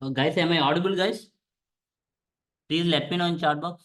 Guys, am I audible, guys? Please let me know in chat box.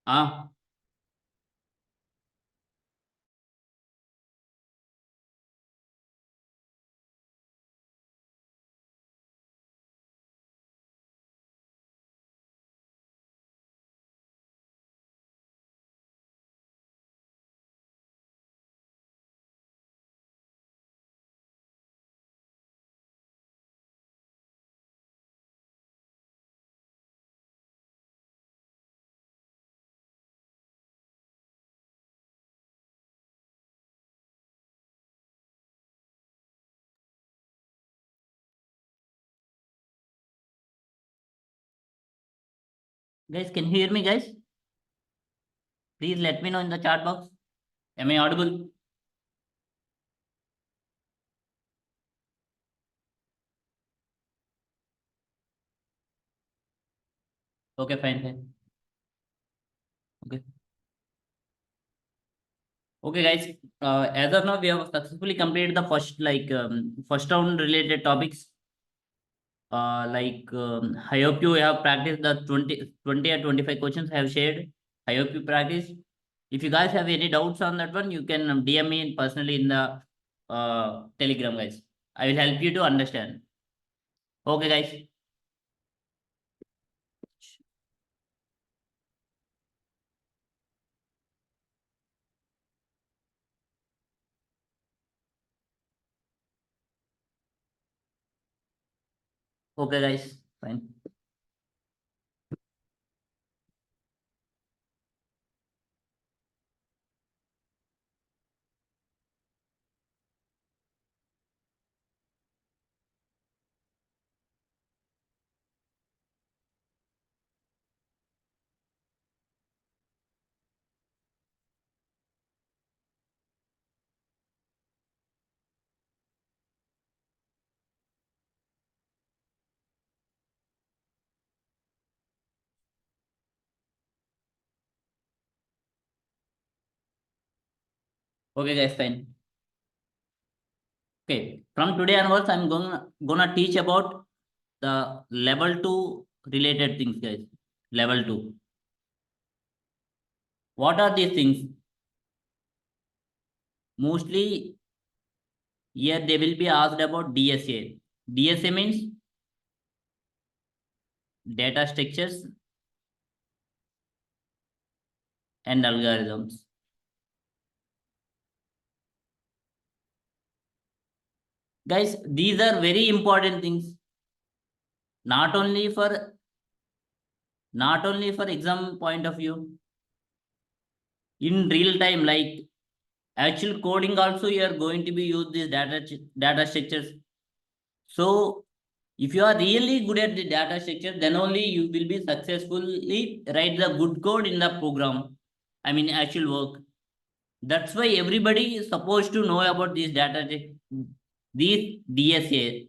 Ah, guys, can you hear me, guys? Please let me know in the chat box. Am I audible? Okay, fine, fine. Okay. Okay, guys. As of now, we have successfully completed the first round related topics. I hope you have practiced the 20 or 25 questions I have shared. I hope you practice. If you guys have any doubts on that one, you can DM me personally in the Telegram, guys. I will help you to understand. Okay, guys. Okay, guys. Fine. Okay, guys. Fine. Okay. From today onwards, I'm gonna teach about the level two related things, guys. Level two. What are these things? Mostly here they will be asked about DSA. DSA means data structures and algorithms. Guys, these are very important things, not only for exam point of view, in real time, like actual coding also you are going to be use these data structures. So if you are really good at the data structure, then only you will be successfully write the good code in the program. I mean actual work. That's why everybody is supposed to know about these these DSA.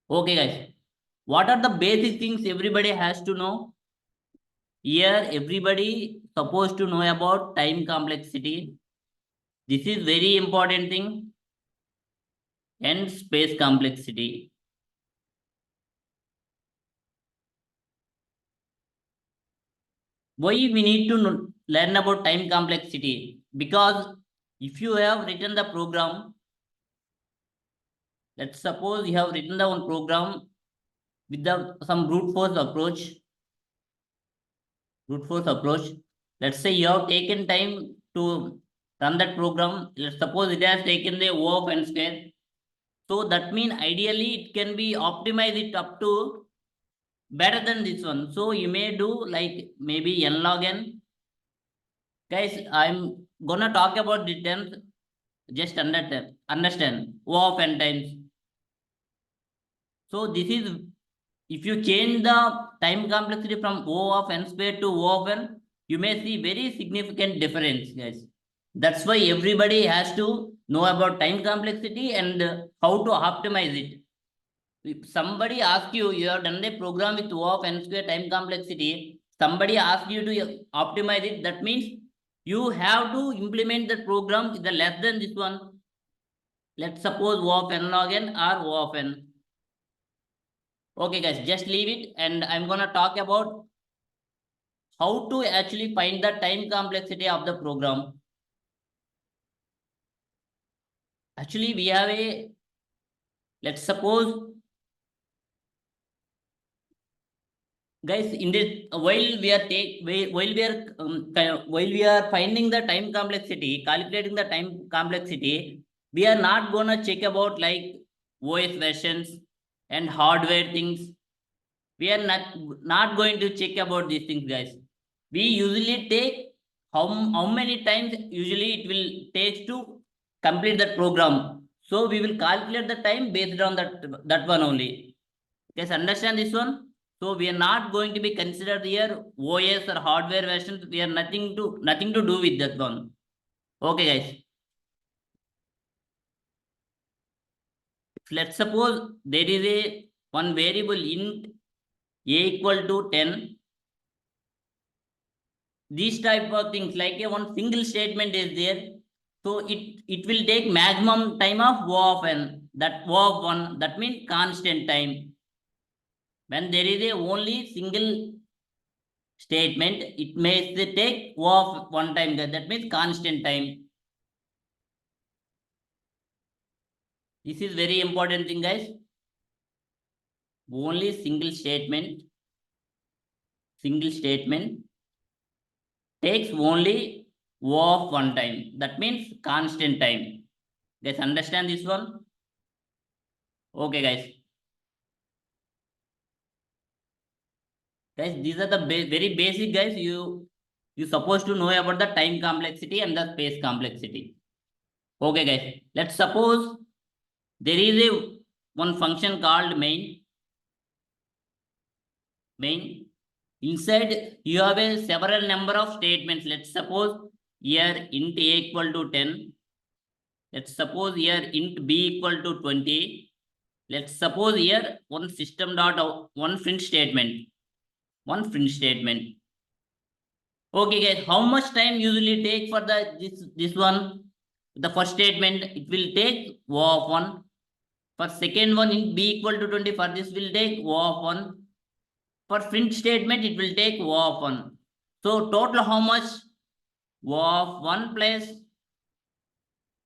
Okay, guys. What are the basic things everybody has to know? Here, everybody supposed to know about time complexity. This is very important thing, and space complexity. Why we need to know? learn about time complexity, because if you have written the program, let's suppose you have written the one program with the some brute force approach. Let's say you have taken time to run that program. Let's suppose it has taken the O of n square. So that means ideally it can be optimize it up to better than this one. So you may do like maybe n log n. Guys, I'm gonna talk about the terms. Just understand O of n times. So this is, if you change the time complexity from O of n square to O of n, you may see very significant difference, guys. That's why everybody has to know about time complexity and how to optimize it. If somebody asks you, you have done a program with O of n square time complexity, somebody asks you to optimize it, that means you have to implement the program with the less than this one. Let's suppose O of n log n or O of n. Okay, guys, just leave it, and I'm gonna talk about how to actually find the time complexity of the program. Actually, we have a, let's suppose, guys, in this, while we are finding the time complexity, calculating the time complexity, we are not gonna check about like OS versions and hardware things. We are not going to check about these things, guys. We usually take how many times usually it will take to complete that program. So we will calculate the time based on that one only. Guys, understand this one? So we are not going to be considered here OS or hardware versions. We are nothing to do with that one. Okay, guys. Let's suppose there is a one variable int a equal to 10. These type of things like a one single statement is there. So it will take maximum time of O of n. That O of 1, that means constant time. When there is a only single statement, it may take O of 1 time. That means constant time. This is very important thing, guys. Only single statement takes only O of 1 time. That means constant time. Guys, understand this one? Okay, guys. Guys, these are the very basic, guys. You supposed to know about the time complexity and the space complexity. Okay, guys. Let's suppose there is a one function called main. Inside you have a several number of statements. Let's suppose here int a equal to 10. Let's suppose here int b equal to 20. Let's suppose here one system dot out, one print statement. Okay, guys, how much time usually take for this one? The first statement, it will take O of 1. For second one, int b equal to 20, for this will take O of 1. For print statement, it will take O of 1. So total how much? O of 1 plus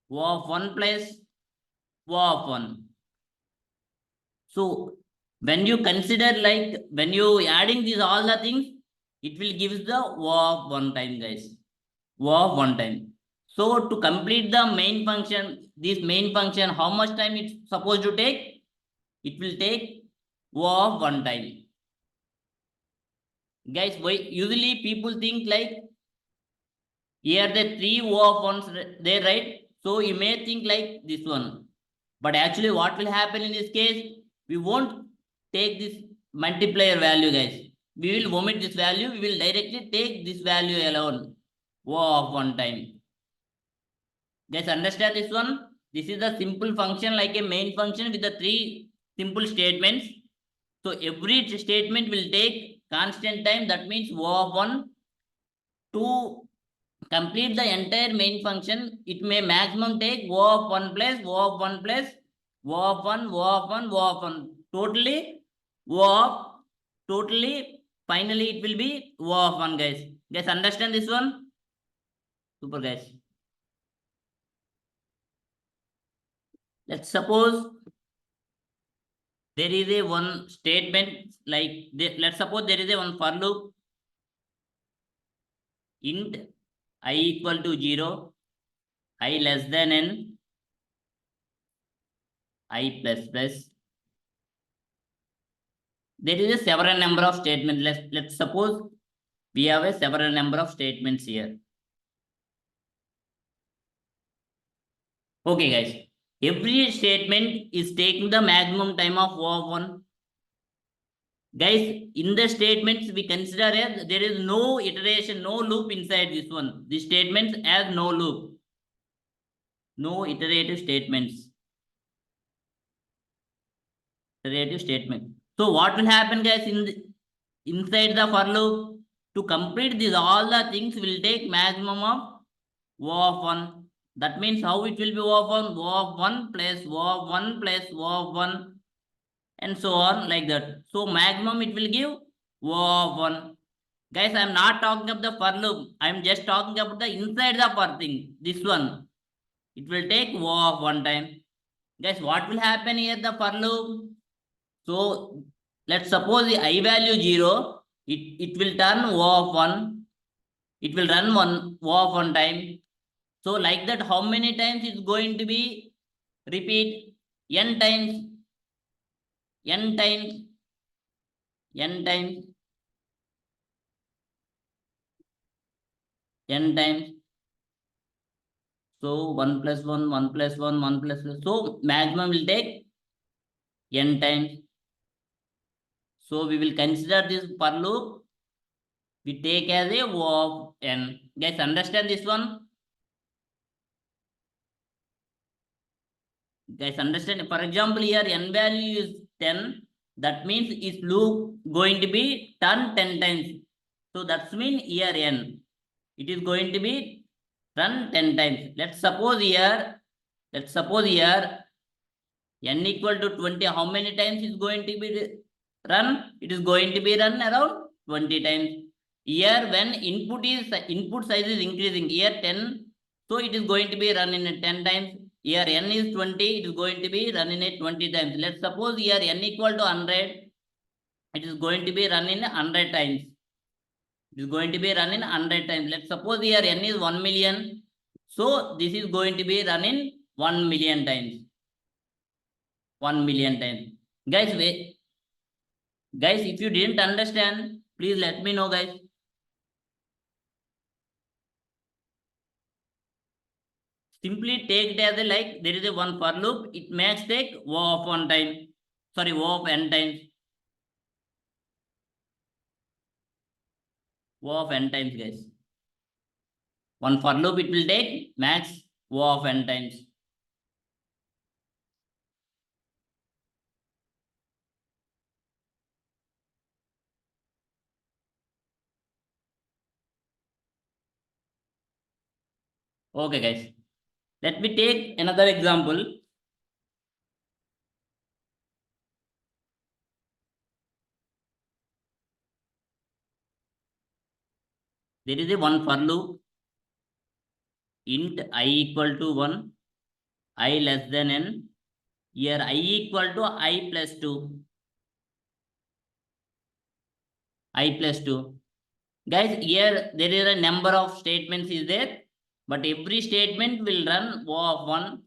O of 1 plus O of 1. So when you consider like when you adding these all the things, it will give the O of 1 time, guys. O of 1 time. So to complete the main function, this main function, how much time it's supposed to take? It will take O of 1 time. Guys, why usually people think like here the 3 O of 1s there, right? So you may think like this one. But actually what will happen in this case? We won't take this multiplier value, guys. We will omit this value. We will directly take this value alone. O of 1 time. Guys, understand this one? This is a simple function like a main function with the 3 simple statements. So every statement will take constant time. That means O of 1. To complete the entire main function, it may maximum take O of 1 plus O of 1 plus O of 1, O of 1, O of 1. Totally, finally it will be O of 1, guys. Guys, understand this one? Super guys. Let's suppose there is a one statement like let's suppose there is a one for loop int I equal to 0, I less than n, I plus plus. There is a several number of statements. Let's suppose we have a several number of statements here. Okay, guys. Every statement is taking the maximum time of O of 1. Guys, in the statements, we consider as there is no iteration, no loop inside this one. The statements as no loop. No iterative statements. Iterative statement. So what will happen, guys, inside the for loop? To complete this, all the things will take maximum of O of 1. That means how it will be O of 1? O of 1 plus O of 1 plus O of 1 and so on like that. So maximum it will give O of 1. Guys, I am not talking about the for loop. I am just talking about the inside the for thing. This one. It will take O of 1 time. Guys, what will happen here the for loop? So let's suppose the I value 0. It will turn O of 1. It will run O of 1 time. So like that, how many times it's going to be repeat? N times, N times, N times, N times. So 1 plus 1, 1 plus 1, 1 plus 1. So maximum will take N times. So we will consider this for loop. We take as a O of N. Guys, understand this one? Guys, understand? For example, here N value is 10. That means is loop going to be done 10 times. So that's mean here N. It is going to be run 10 times. Let's suppose here N equal to 20. How many times is going to be run? It is going to be run around 20 times. Here when input size is increasing, here 10. So it is going to be run in 10 times. Here N is 20. It is going to be run in 20 times. Let's suppose here N equal to 100. It is going to be run in 100 times. It is going to be run in 100 times. Let's suppose here N is 1 million. So this is going to be run in 1 million times. 1 million times. Guys, wait. Guys, if you didn't understand, please let me know, guys. Simply take it as a like there is a one for loop. It makes take O of 1 time. Sorry, O of n times. O of n times, guys. One for loop it will take max O of n times. Okay, guys. Let me take another example. There is a one for loop. Int I equal to 1, I less than n. Here I equal to I plus 2. I plus 2. Guys, here there is a number of statements is there, but every statement will run O of 1.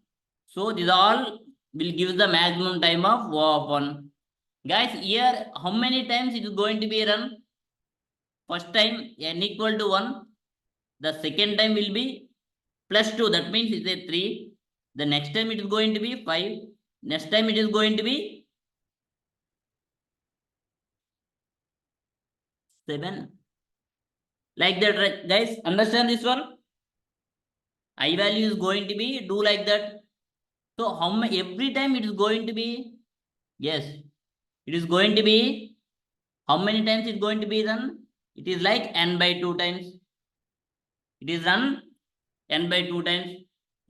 So this all will give the maximum time of O of 1. Guys, here how many times it is going to be run? First time n equal to 1. The second time will be plus 2. That means it's a 3. The next time it is going to be 5. Next time it is going to be 7. Like that, right? Guys, understand this one? I value is going to be do like that. So how many every time it is going to be? Yes, it is going to be how many times it's going to be run? It is like n by 2 times. It is run n by 2 times.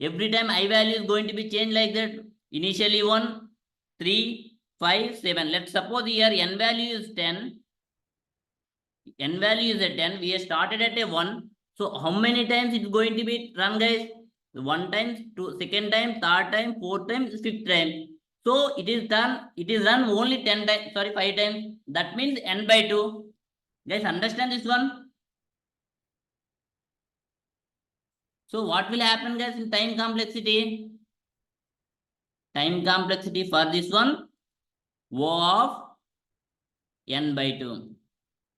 Every time I value is going to be changed like that. Initially 1, 3, 5, 7. Let's suppose here n value is 10. N value is a 10. We have started at a 1. So how many times it's going to be run, guys? One time, two, second time, third time, fourth time, fifth time. So it is done. It is run only 10 times. Sorry, 5 times. That means n by 2. Guys, understand this one? So what will happen, guys, in time complexity? Time complexity for this one, O of n by 2.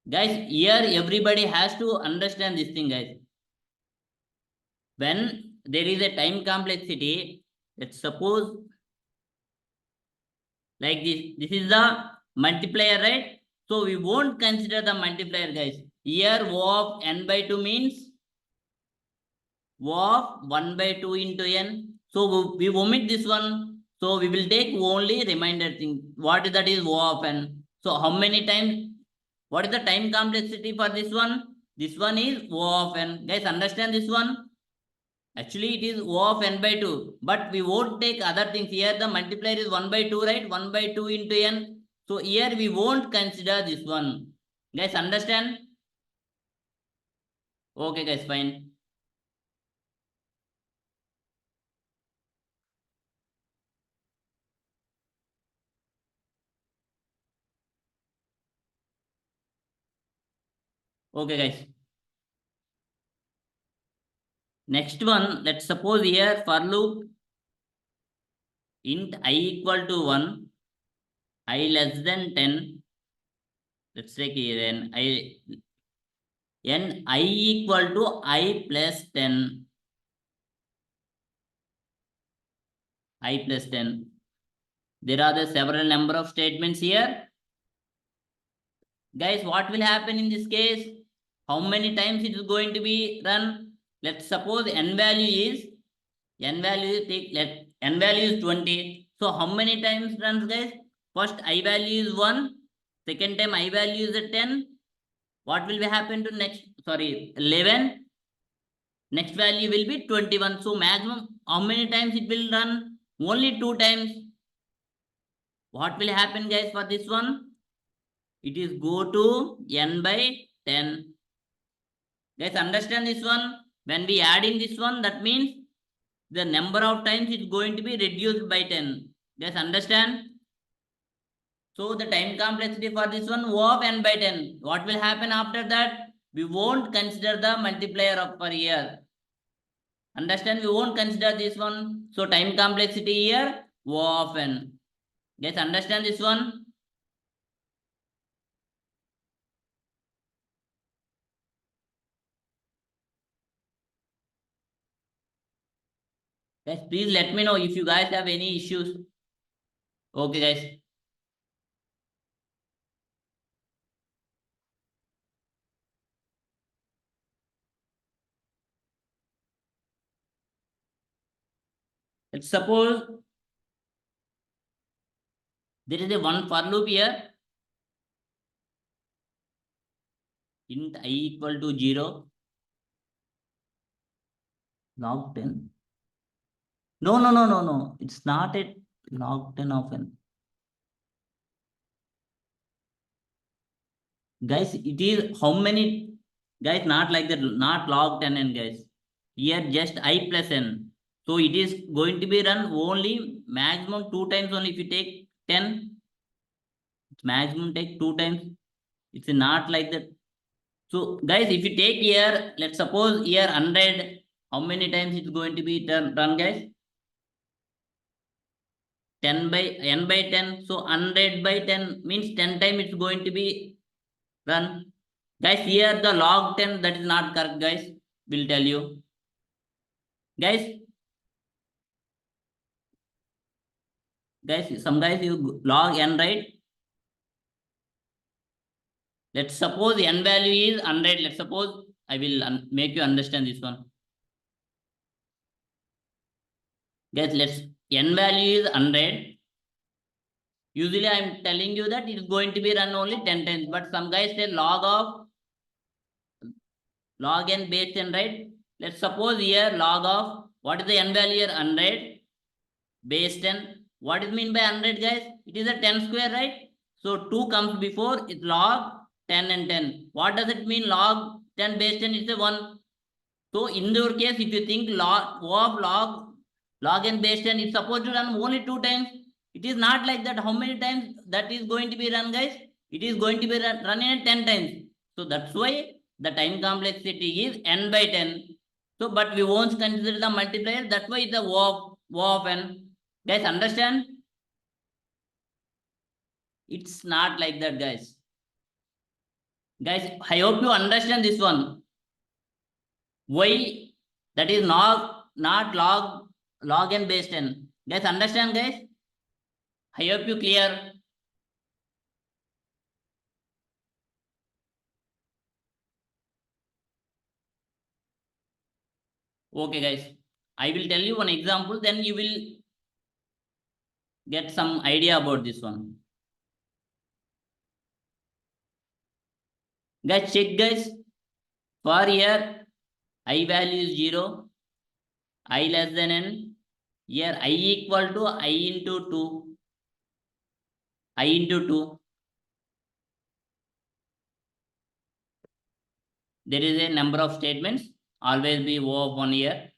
Guys, here everybody has to understand this thing, guys. When there is a time complexity, let's suppose like this is the multiplier, right? So we won't consider the multiplier, guys. Here O of n by 2 means O of 1 by 2 into n. So we omit this one. So we will take only remainder thing. What that is O of n. So how many times? What is the time complexity for this one? This one is O of n. Guys, understand this one? Actually, it is O of n by 2. But we won't take other things. Here the multiplier is 1 by 2, right? 1 by 2 into n. So here we won't consider this one. Guys, understand? Okay, guys, fine. Okay, guys. Next one, let's suppose here for loop int I equal to 1, I less than 10. Let's take here n I equal to I plus 10. I plus 10. There are the several number of statements here. Guys, what will happen in this case? How many times it is going to be run? Let's suppose n value is n value is 20. So how many times runs, guys? First I value is 1. Second time I value is a 10. What will be happen to next? Sorry, 11. Next value will be 21. So maximum how many times it will run? Only 2 times. What will happen, guys, for this one? It is go to n by 10. Guys, understand this one? When we add in this one, that means the number of times is going to be reduced by 10. Guys, understand? So the time complexity for this one, O of n by 10. What will happen after that? We won't consider the multiplier of per year. Understand? We won't consider this one. So time complexity here, O of n. Guys, understand this one? Guys, please let me know if you guys have any issues. Okay, guys. Let's suppose there is a one for loop here. Int I equal to 0. Log 10. No. It's not a log 10 of n. Guys, it is how many? Guys, not like that. Not log 10 n, guys. Here just I plus n. So it is going to be run only maximum 2 times only. If you take 10, maximum take 2 times. It's not like that. So guys, if you take here, let's suppose here 100, how many times it's going to be done, guys? 10 by n by 10. So 100 by 10 means 10 times it's going to be run. Guys, here the log 10, that is not correct, guys. Will tell you. Guys, some guys you log n, right? Let's suppose n value is 100. Let's suppose I will make you understand this one. Guys, let's n value is 100. Usually I am telling you that it is going to be run only 10 times. But some guys say log n base 10, right? Let's suppose here log of, what is the n value here? 100 base 10. What is mean by 100, guys? It is a 10 square, right? So 2 comes before, it log 10 and 10. What does it mean log 10 base 10? It's a 1. So in your case, if you think O of log n base 10, it's supposed to run only 2 times. It is not like that. How many times that is going to be run, guys? It is going to be running at 10 times. So that's why the time complexity is n by 10. So, but we won't consider the multiplier. That's why it's the O of n. Guys, understand? It's not like that, guys. Guys, I hope you understand this one. Why that is not log n base 10. Guys, understand, guys? I hope you clear. Okay, guys. I will tell you one example, then you will get some idea about this one. Guys, check, guys. For here, I value is 0, I less than n. Here, I equal to I into 2. I into 2. There is a number of statements. Always be O of 1 here.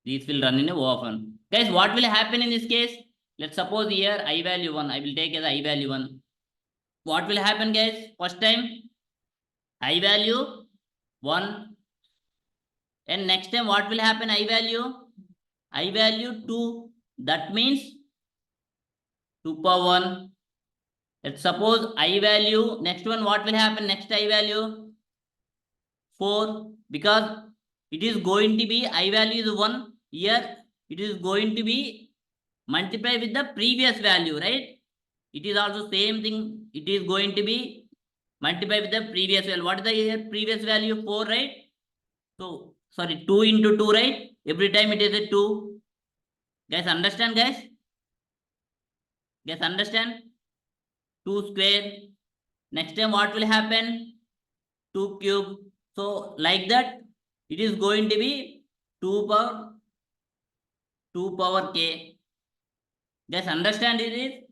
These will run in a O of 1. Guys, what will happen in this case? Let's suppose here I value 1. I will take as I value 1. What will happen, guys? First time, I value 1. And next time, what will happen? I value 2. That means 2 power 1. Let's suppose I value, next one, what will happen? Next I value 4. Because it is going to be, I value is 1. Here, it is going to be multiplied with the previous value, right? It is also same thing. It is going to be multiplied with the previous value. What is the previous value? 4, right? So, sorry, 2 into 2, right? Every time it is a 2. Guys, understand, guys? Guys, understand? 2 square. Next time, what will happen? 2 cube. So, like that, it is going to be 2 power k. Guys, understand it?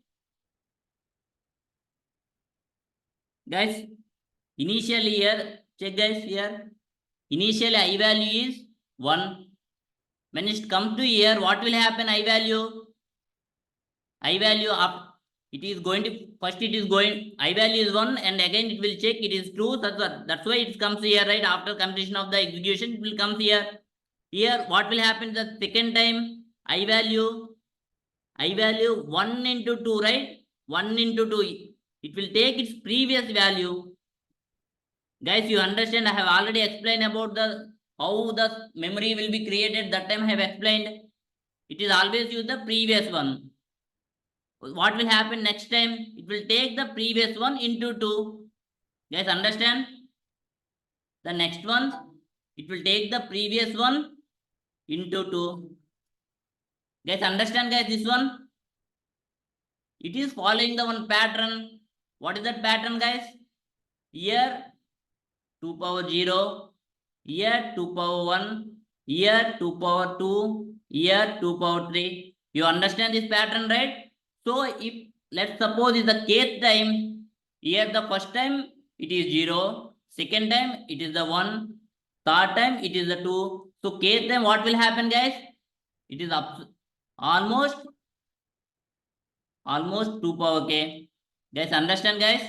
Guys, initially here, check, guys, here. Initially, I value is 1. When it comes to here, what will happen? I value up. It is going to, first it is going, I value is 1, and again it will check it is true. That's why it comes here, right? After completion of the execution, it will come here. Here, what will happen the second time? I value 1 into 2, right? 1 into 2. It will take its previous value. Guys, you understand? I have already explained about how the memory will be created. That time I have explained. It is always use the previous one. What will happen next time? It will take the previous one into 2. Guys, understand? The next one, it will take the previous one into 2. Guys, understand, guys, this one? It is following the one pattern. What is that pattern, guys? Here, 2 power 0. Here, 2 power 1. Here, 2 power 2. Here, 2 power 3. You understand this pattern, right? So, if let's suppose is the kth time, here the first time it is 0, second time it is the 1, third time it is the 2. So, kth time what will happen, guys? It is almost 2 power k. Guys, understand, guys?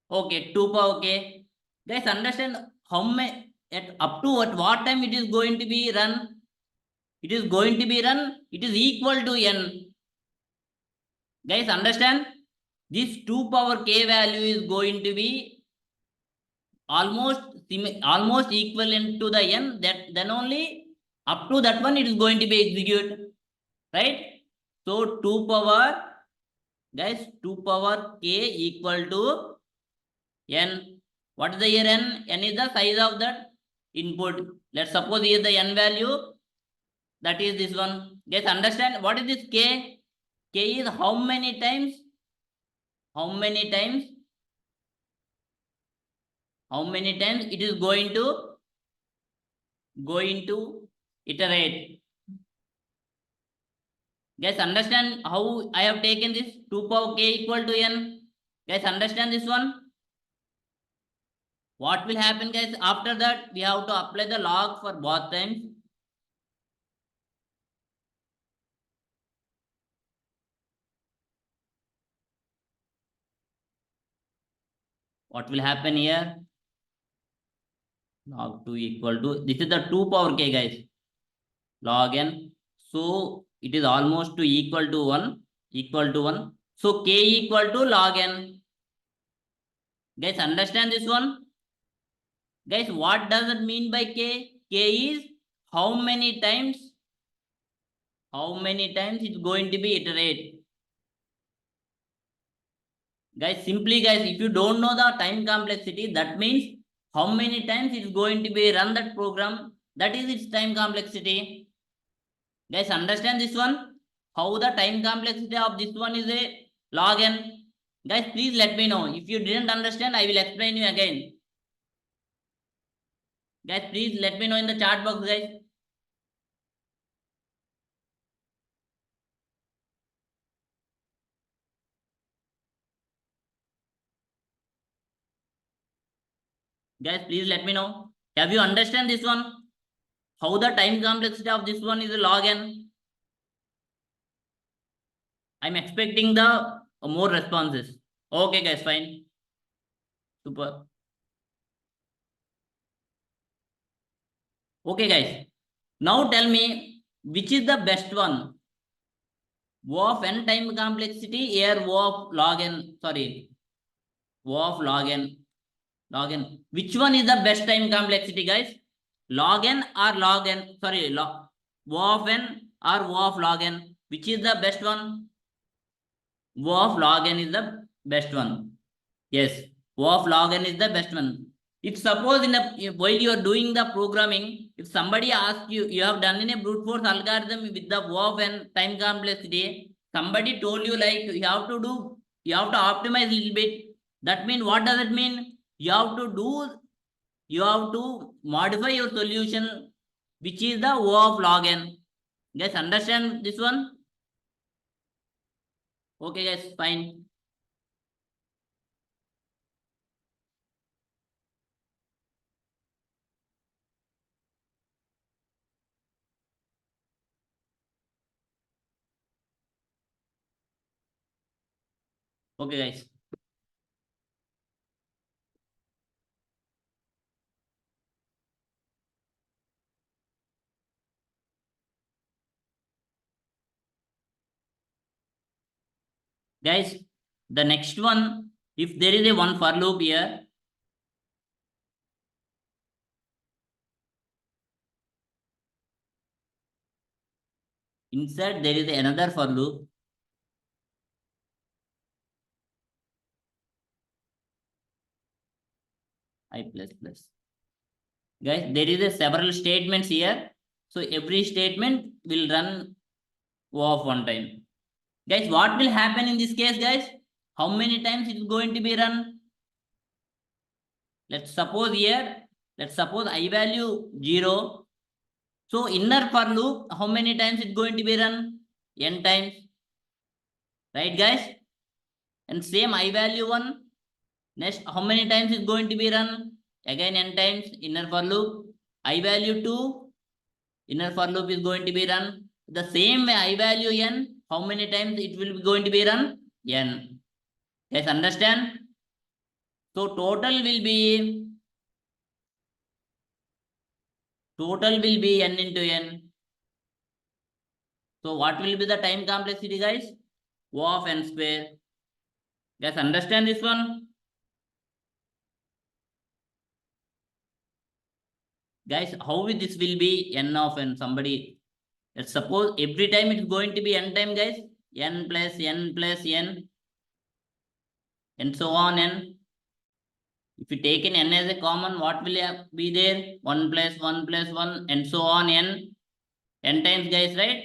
Okay, 2 power k. Guys, understand how many, at up to at what time it is going to be run? It is going to be run, it is equal to n. Guys, understand? This 2 power k value is going to be almost equivalent to the n. That then only up to that one it is going to be executed, right? So 2 power, guys, 2 power k equal to n. What is the here n? N is the size of that input. Let's suppose here the n value, that is this one. Guys, understand what is this k? K is how many times? How many times it is going to iterate. Guys, understand how I have taken this 2 power k equal to n? Guys, understand this one? What will happen, guys? After that, we have to apply the log for both times. What will happen here? Log 2 equal to, this is the 2 power k, guys. Log n. So it is almost to equal to 1. Equal to 1. So k equal to log n. Guys, understand this one? Guys, what does it mean by k? K is how many times? How many times it's going to be iterate? Guys, simply guys, if you don't know the time complexity, that means how many times it's going to be run that program, that is its time complexity. Guys, understand this one? How the time complexity of this one is a log n. Guys, please let me know. If you didn't understand, I will explain you again. Guys, please let me know in the chat box, guys. Guys, please let me know. Have you understand this one? How the time complexity of this one is a log n? I'm expecting the more responses. Okay, guys, fine. Super. Okay, guys. Now tell me which is the best one? O of n time complexity or O of log n? Sorry. O of log n. Log n. Which one is the best time complexity, guys? Log n or log n? Sorry, log O of n or O of log n? Which is the best one? O of log n is the best one. Yes, O of log n is the best one. If suppose in the while you are doing the programming, if somebody asks you, you have done in a brute force algorithm with the O of n time complexity, somebody told you like you have to do, you have to optimize a little bit. That means what does it mean? You have to do, you have to modify your solution, which is the O of log n. Guys, understand this one? Okay, guys, fine. Okay, guys. Guys, the next one, if there is a one for loop here, inside there is another for loop. I plus plus. Guys, there is a several statements here. So every statement will run O of one time. Guys, what will happen in this case, guys? How many times it is going to be run? Let's suppose here, let's suppose I value 0. So inner for loop, how many times it's going to be run? N times. Right, guys? And same I value 1. Next, how many times is going to be run? Again n times inner for loop. I value 2. Inner for loop is going to be run. The same way I value n. How many times it will be going to be run? N. Guys, understand? So total will be n into n. So what will be the time complexity, guys? O of n square. Guys, understand this one? Guys, how this will be n of n? Somebody, let's suppose every time it's going to be n time, guys. N plus n plus n. And so on n. If you take in n as a common, what will be there? 1 plus 1 plus 1 and so on n. N times, guys, right?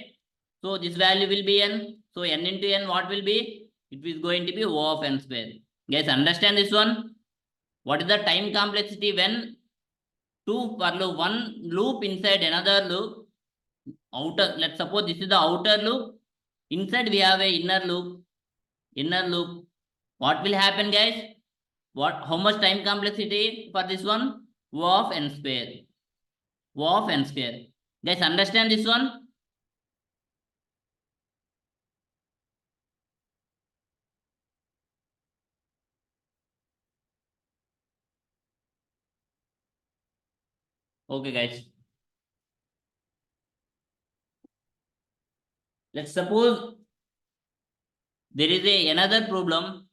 So this value will be n. So n into n, what will be? It is going to be O of n square. Guys, understand this one? What is the time complexity when two for loop, one loop inside another loop? Outer, let's suppose this is the outer loop. Inside we have a inner loop. Inner loop. What will happen, guys? how much time complexity for this one? O of n square. O of n square. Guys, understand this one? Okay, guys. Let's suppose there is another problem.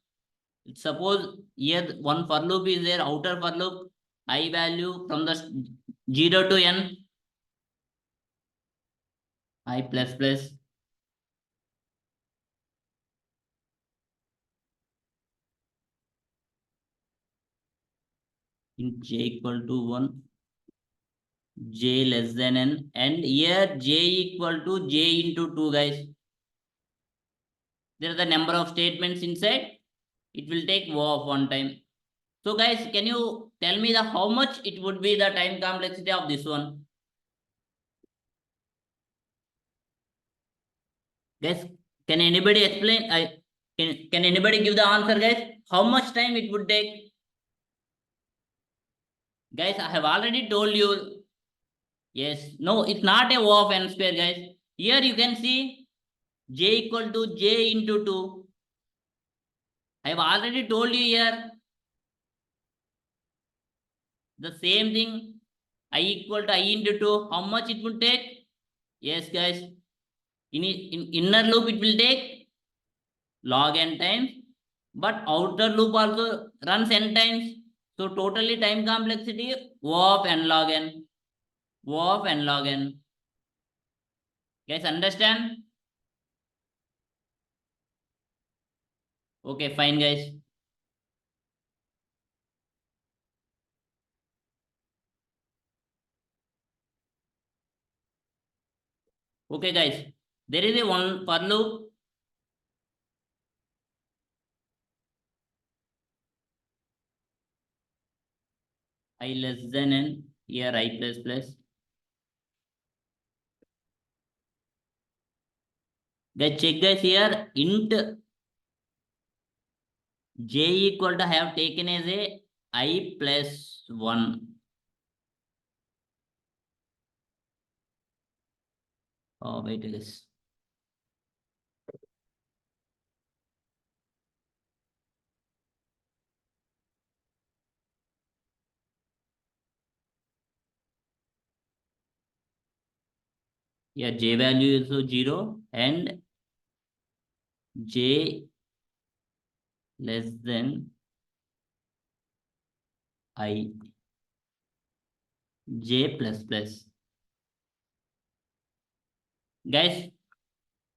Suppose here one for loop is there, outer for loop, I value from the 0 to n, I plus plus, in j equal to 1, j less than n, and here j equal to j into 2, guys. There are the number of statements inside. It will take O of one time. So guys, can you tell me the how much it would be the time complexity of this one? Guys, can anybody explain? Can anybody give the answer, guys? How much time it would take? Guys, I have already told you. Yes, no, it's not a O of n square, guys. Here you can see j equal to j into 2. I have already told you here. The same thing, I equal to I into 2. How much it would take? Yes, guys. In inner loop, it will take log n times. But outer loop also runs n times. So totally time complexity O of n log n. O of n log n. Guys, understand? Okay, fine, guys. Okay, guys. There is a one for loop. I less than n. Here I plus plus. Guys, check guys here. Int j equal to have taken as a I plus 1. Oh, wait, guys. Yeah, j value is also 0 and j less than I, j plus plus. Guys,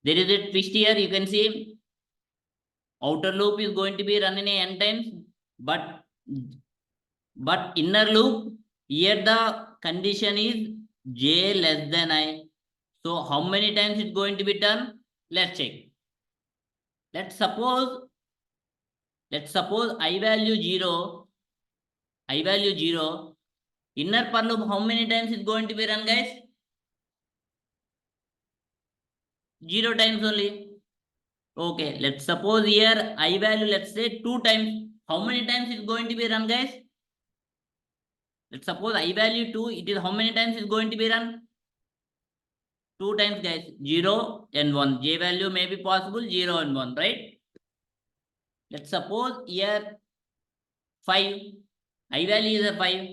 there is a twist here. You can see outer loop is going to be run in a n times, but inner loop, here the condition is j less than I. So how many times it's going to be done? Let's check. Let's suppose I value 0. I value 0. Inner for loop, how many times is going to be run, guys? 0 times only. Okay, let's suppose here I value, let's say 2 times. How many times is going to be run, guys? Let's suppose I value 2. It is how many times is going to be run? 2 times, guys. 0 and 1. J value may be possible 0 and 1, right? Let's suppose here 5. I value is a 5.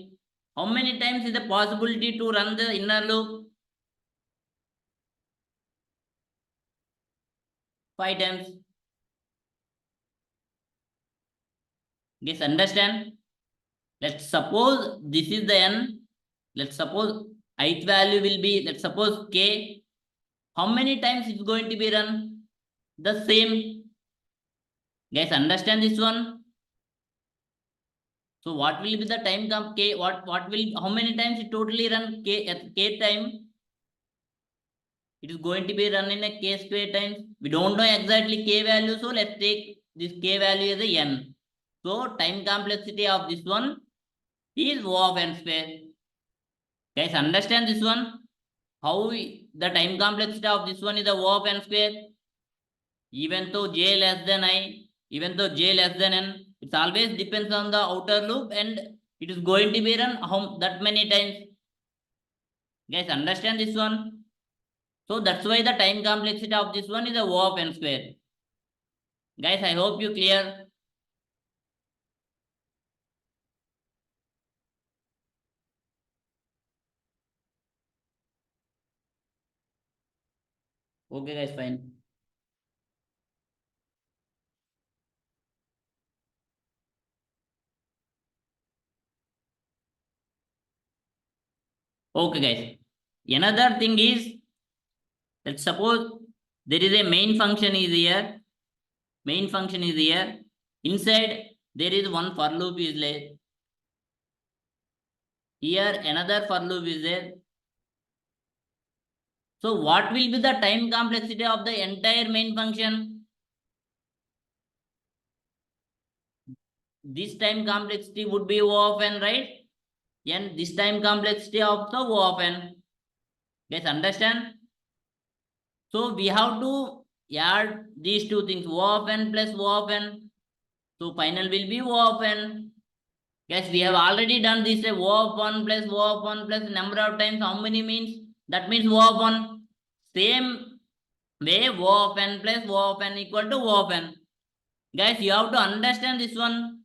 How many times is the possibility to run the inner loop? 5 times. Guys, understand? Let's suppose this is the n. Let's suppose ith value will be, let's suppose k. How many times it's going to be run? The same. Guys, understand this one? So what will be the time k? What will, how many times it totally run k at k time? It is going to be run in a k square times. We don't know exactly k value, so let's take this k value as a n. So time complexity of this one is O of n square. Guys, understand this one? How the time complexity of this one is the O of n square. Even though j less than I, even though j less than n, It always depends on the outer loop and it is going to be run how that many times. Guys, understand this one? So that's why the time complexity of this one is a O of n square. Guys, I hope you clear. Okay, guys, fine. Okay, guys. Another thing is, let's suppose there is a main function is here. Main function is here. Inside, there is one for loop is there. Here, another for loop is there. So what will be the time complexity of the entire main function? This time complexity would be O of n, right? And this time complexity of the O of n. Guys, understand? So we have to add these two things, O of n plus O of n. So final will be O of n. Guys, we have already done this, O of 1 plus O of 1 plus number of times. How many means? That means O of 1. Same way, O of n plus O of n equal to O of n. Guys, you have to understand this one.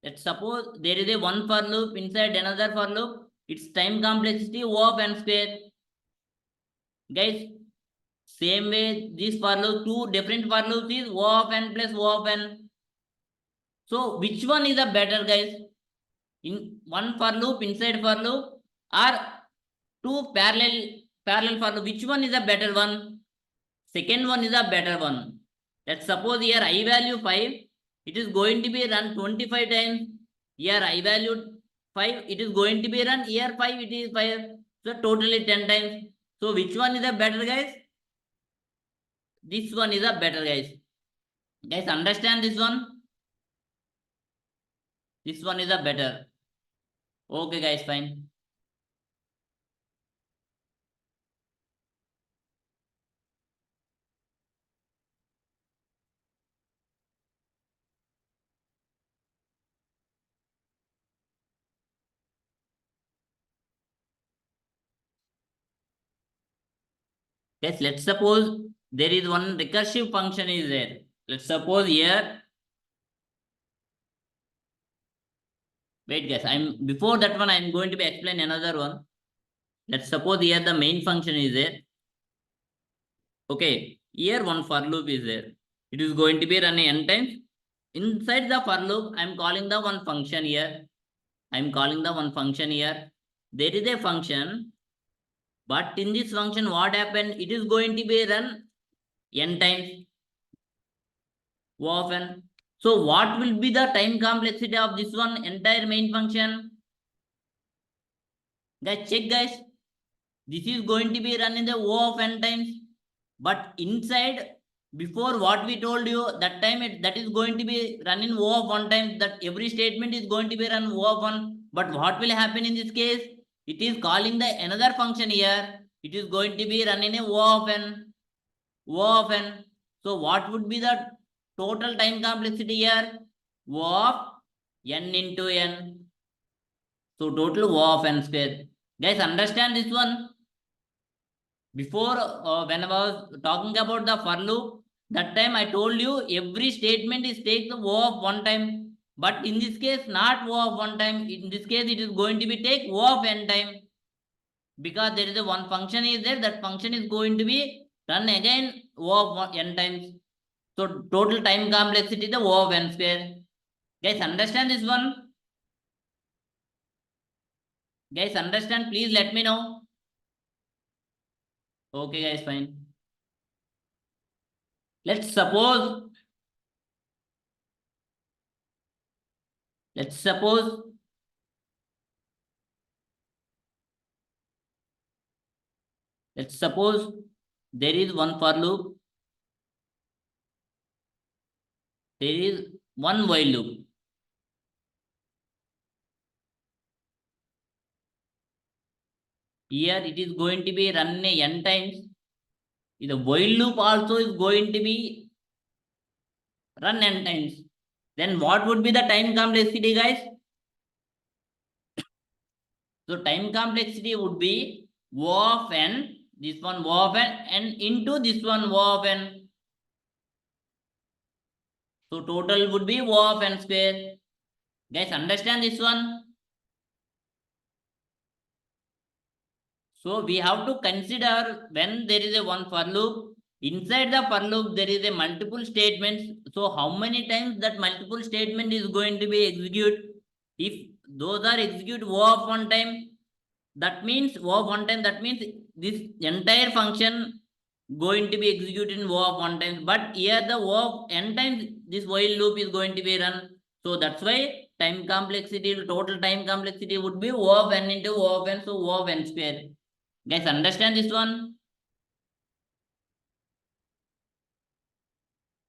Let's suppose there is a one for loop inside another for loop. Its time complexity O of n square. Guys, same way this for loop, two different for loops is O of n plus O of n. So which one is the better, guys? In one for loop, inside for loop, or two parallel for loop? Which one is the better one? Second one is a better one. Let's suppose here I value 5. It is going to be run 25 times. Here I value 5. It is going to be run here 5. It is 5. So totally 10 times. So which one is the better, guys? This one is a better, guys. Guys, understand this one? This one is a better. Okay, guys, fine. Guys, let's suppose there is one recursive function is there. Let's suppose here. Wait, guys. Before that one, I'm going to be explain another one. Let's suppose here the main function is there. Okay, here one for loop is there. It is going to be running n times. Inside the for loop, I'm calling the one function here. I'm calling the one function here. There is a function, but in this function, what happened? It is going to be run n times. Often. So what will be the time complexity of this one entire main function? Guys, check, guys. This is going to be run in the O of n times. But inside, before what we told you, that time that is going to be run in O of 1 time. That every statement is going to be run O of 1. But what will happen in this case? It is calling the another function here. It is going to be run in a O of n. O of n. So what would be the total time complexity here? O of n into n. So total O of n square. Guys, understand this one? Before, when I was talking about the for loop, that time I told you every statement is take the O of 1 time. But in this case, not O of 1 time. In this case, it is going to be take O of n time. Because there is a one function is there, that function is going to be run again O of n times. So total time complexity the O of n square. Guys, understand this one? Guys, understand? Please let me know. Okay, guys, fine. Let's suppose let's suppose let's suppose there is one for loop, there is one while loop. Here it is going to be run n times. The while loop also is going to be run n times. Then what would be the time complexity, guys? So time complexity would be O of n, this one O of n, and into this one O of n. So total would be O of n square. Guys, understand this one? So we have to consider when there is a one for loop, inside the for loop there is a multiple statements. So how many times that multiple statement is going to be executed? If those are executed O of one time, that means O of one time, that means this entire function going to be executed in O of one time. But here the O of n times this while loop is going to be run. So that's why time complexity, total time complexity would be O of n into O of n, so O of n square. Guys, understand this one?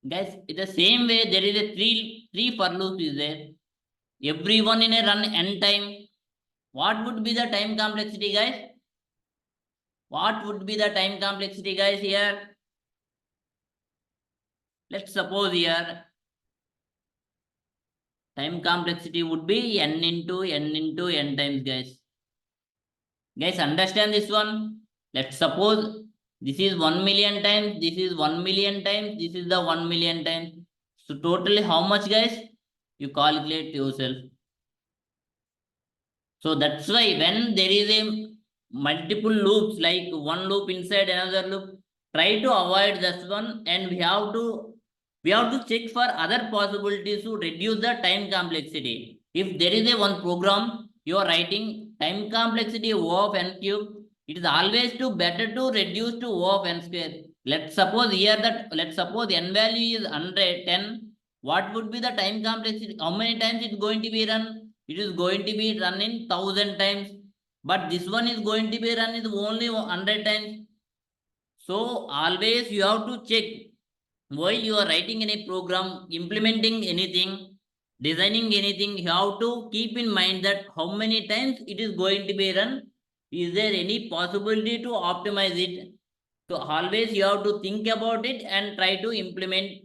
Guys, in the same way, there is a three for loops is there. Everyone in a run n time. What would be the time complexity, guys? What would be the time complexity, guys, here? Let's suppose here time complexity would be n into n times, guys. Guys, understand this one? Let's suppose this is 1 million times, this is 1 million times, this is the 1 million times. So totally how much, guys? You calculate yourself. So that's why when there is a multiple loops, like one loop inside another loop, try to avoid this one, and we have to check for other possibilities to reduce the time complexity. If there is a one program you are writing time complexity O of n cube, it is always to better to reduce to O of n square. Let's suppose here that let's suppose n value is 110. What would be the time complexity? How many times it's going to be run? It is going to be run in 1000 times. But this one is going to be run is only 100 times. So always you have to check while you are writing any program, implementing anything, designing anything, you have to keep in mind that how many times it is going to be run. Is there any possibility to optimize it? So always you have to think about it and try to implement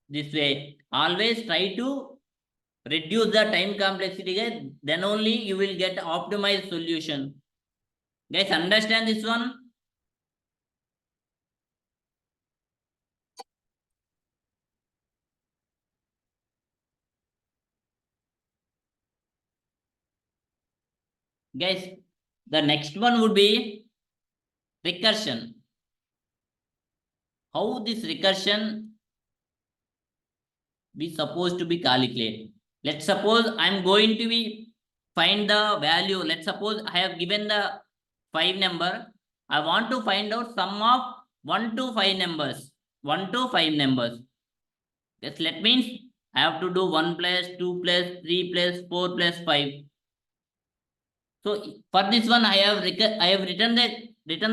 this way. Always try to reduce the time complexity, guys. Then only you will get optimized solution. Guys, understand this one? Guys, the next one would be recursion. How this recursion be supposed to be calculated? Let's suppose I'm going to be find the value. Let's suppose I have given the 5 number. I want to find out sum of 1 to 5 numbers. 1 to 5 numbers. Yes, that means I have to do 1 plus 2 plus 3 plus 4 plus 5. So for this one, I have written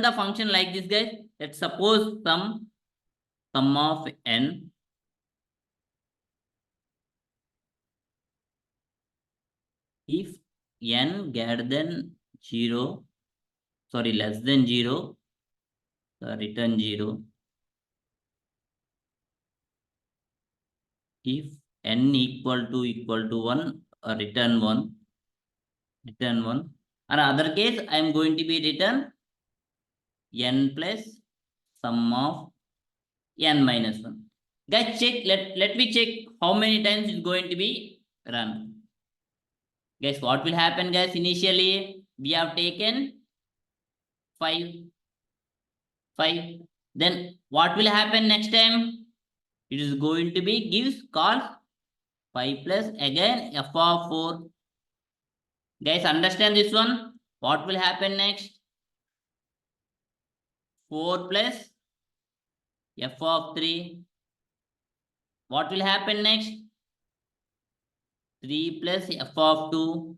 the function like this, guys. Let's suppose sum of n if n greater than 0, sorry, less than 0, return 0. If n equal to 1, return 1. Return 1. In other case, I am going to be return n plus sum of n minus 1. Guys, check. Let me check how many times it's going to be run. Guys, what will happen, guys? Initially, we have taken 5. Then what will happen next time? It is going to be gives calls 5 plus again f of 4. Guys, understand this one? What will happen next? 4 plus f of 3. What will happen next? 3 plus f of 2.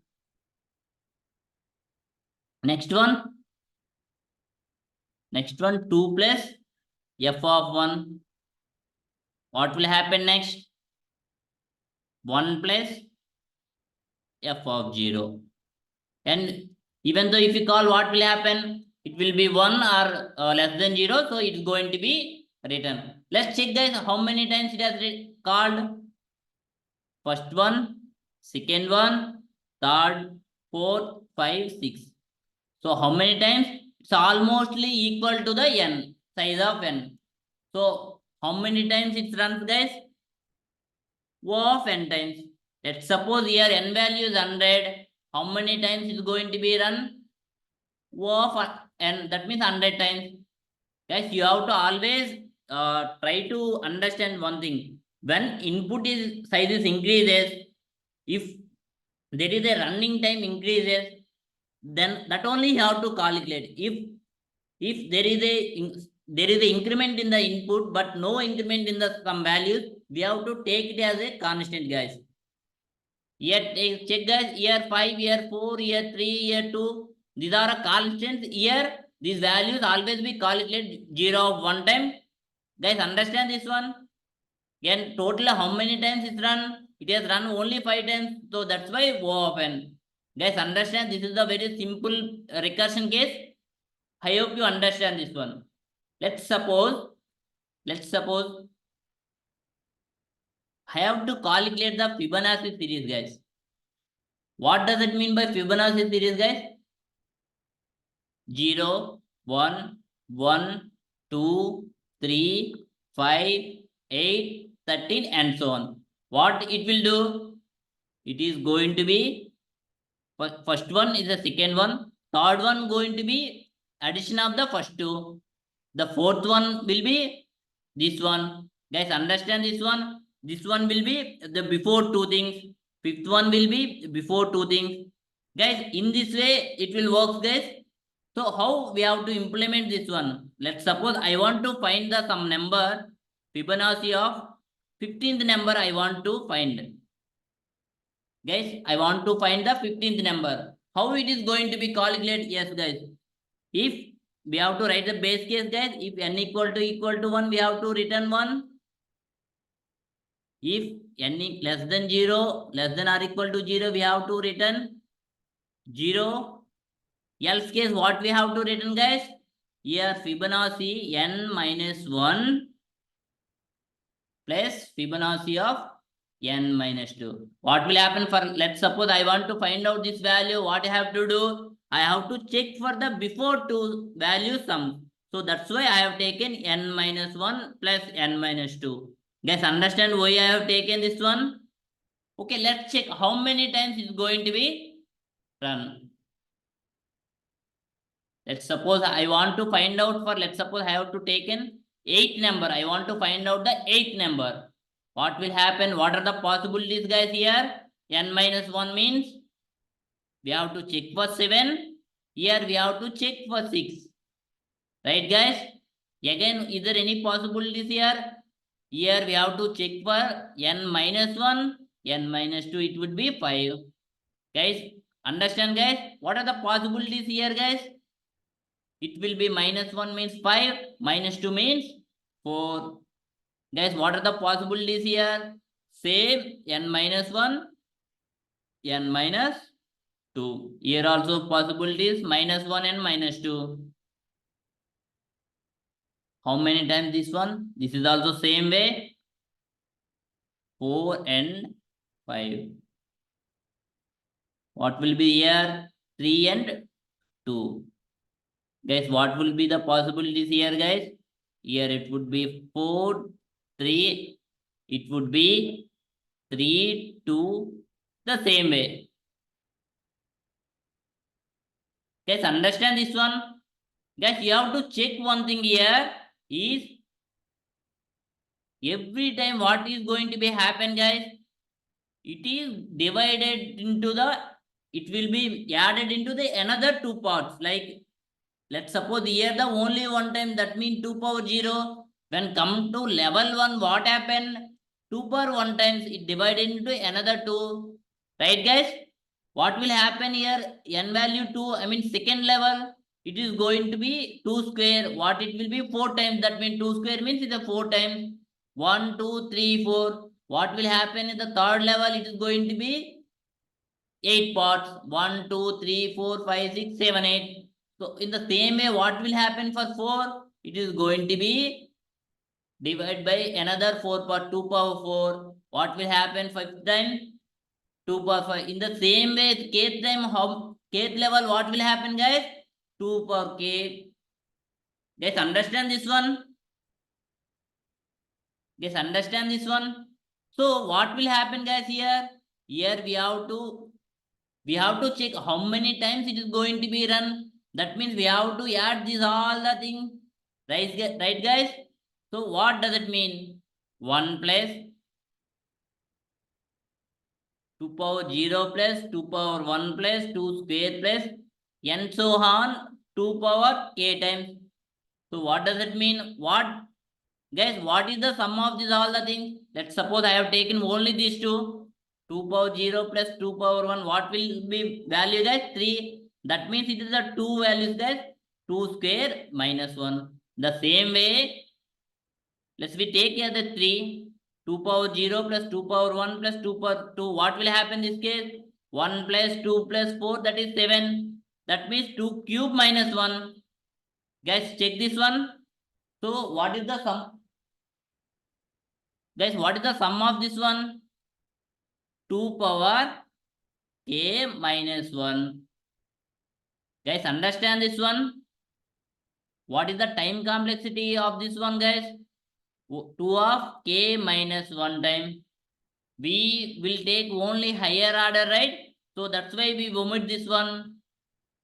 Next one, 2 plus f of 1. What will happen next? 1 plus f of 0. And even though if you call, what will happen? It will be 1 or less than 0. So it's going to be written. Let's check, guys, how many times it has called. first one, second one, third, fourth, 5, 6. So how many times? It's almostly equal to the n, size of n. So how many times it runs, guys? O of n times. Let's suppose here n value is 100. How many times is going to be run? O of n, that means 100 times. Guys, you have to always try to understand one thing. When input is size is increases, if there is a running time increases, then that only you have to calculate. If there is a increment in the input but no increment in the some values, we have to take it as a constant, guys. Here check, guys, year 5, year 4, year 3, year 2, these are a constants. Here these values always be calculated 0 of 1 time. Guys, understand this one? Again, total how many times it's run? It has run only 5 times. So that's why O of n. Guys, understand this is the very simple recursion case. I hope you understand this one. Let's suppose I have to calculate the Fibonacci series, guys. What does it mean by Fibonacci series, guys? 0, 1, 1, 2, 3, 5, 8, 13, and so on. What it will do? It is going to be, first one is the second one, third one going to be addition of the first two, the fourth one will be this one. Guys, understand this one? This one will be the before two things, fifth one will be before two things. Guys, in this way it will work, guys. So how we have to implement this one? Let's suppose I want to find the some number, Fibonacci of 15th number I want to find. Guys, I want to find the 15th number. How it is going to be calculated? Yes, guys. If we have to write the base case, guys, if n equal to 1, we have to return 1. If n less than 0, less than or equal to 0, we have to return 0. Else case, what we have to return, guys? Here Fibonacci n minus 1 plus Fibonacci of n minus 2. What will happen for, let's suppose I want to find out this value, what I have to do? I have to check for the before two value sum. So that's why I have taken n minus 1 plus n minus 2. Guys, understand why I have taken this one? Okay, let's check how many times it's going to be run. Let's suppose I want to find out for, let's suppose I have to take an 8th number. I want to find out the 8th number. What will happen? What are the possibilities, guys, here? N minus 1 means we have to check for 7. Here we have to check for 6. Right, guys? Again, is there any possibilities here? Here we have to check for n minus 1, n minus 2, it would be 5. Guys, understand, guys? What are the possibilities here, guys? It will be minus 1 means 5, minus 2 means 4. Guys, what are the possibilities here? Same, n minus 1, n minus 2. Here also possibilities, minus 1 and minus 2. How many times this one? This is also same way. 4 and 5. What will be here? 3 and 2. Guys, what will be the possibilities here, guys? Here it would be 4, 3. It would be 3, 2. The same way. Guys, understand this one? Guys, you have to check one thing here is every time what is going to be happen, guys? It is divided into the, it will be added into the another two parts. Like, let's suppose here the only one time, that means 2 power 0. When come to level 1, what happened? 2 power 1 times it divided into another 2. Right, guys? What will happen here? N value 2, I mean second level, it is going to be 2 square. What it will be? 4 times. That means 2 square means it's a 4 times. 1, 2, 3, 4. What will happen in the third level? It is going to be 8 parts. 1, 2, 3, 4, 5, 6, 7, 8. So in the same way, what will happen for 4? It is going to be divided by another 4 part, 2 power 4. What will happen fifth time? 2 power 5. In the same way, kth time, kth level, what will happen, guys? 2 power k. Guys, understand this one? Guys, understand this one? So what will happen, guys, here? Here we have to check how many times it is going to be run. That means we have to add this all the things. Right, guys? So what does it mean? 1 plus 2 power 0 plus 2 power 1 plus 2 square plus n so on 2 power k times. So what does it mean? Guys, what is the sum of these all the things? Let's suppose I have taken only these two. 2 power 0 plus 2 power 1. What will be value, guys? 3. That means it is the two values, guys. 2 square minus 1. The same way, let's we take here the 3. 2 power 0 plus 2 power 1 plus 2 power 2. What will happen in this case? 1 plus 2 plus 4, that is 7. That means 2 cube minus 1. Guys, check this one. So what is the sum? Guys, what is the sum of this one? 2 power k minus 1. Guys, understand this one? What is the time complexity of this one, guys? 2 of k minus 1 time. We will take only higher order, right? So that's why we omit this one.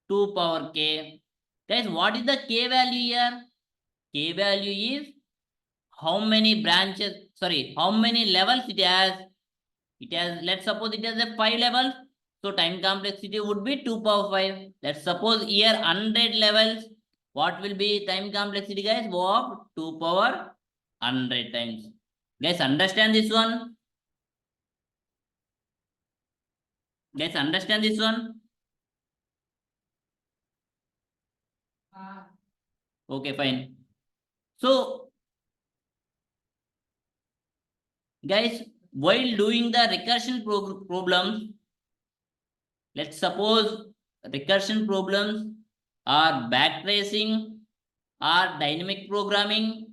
2 power k. Guys, what is the k value here? K value is how many branches, how many levels it has. It has, let's suppose it has a 5 levels. So time complexity would be 2 power 5. Let's suppose here 100 levels. What will be time complexity, guys? Of 2 power 100 times. Guys, understand this one? Guys, understand this one? Okay, fine. So, guys, while doing the recursion problems, let's suppose recursion problems are backtracing or dynamic programming.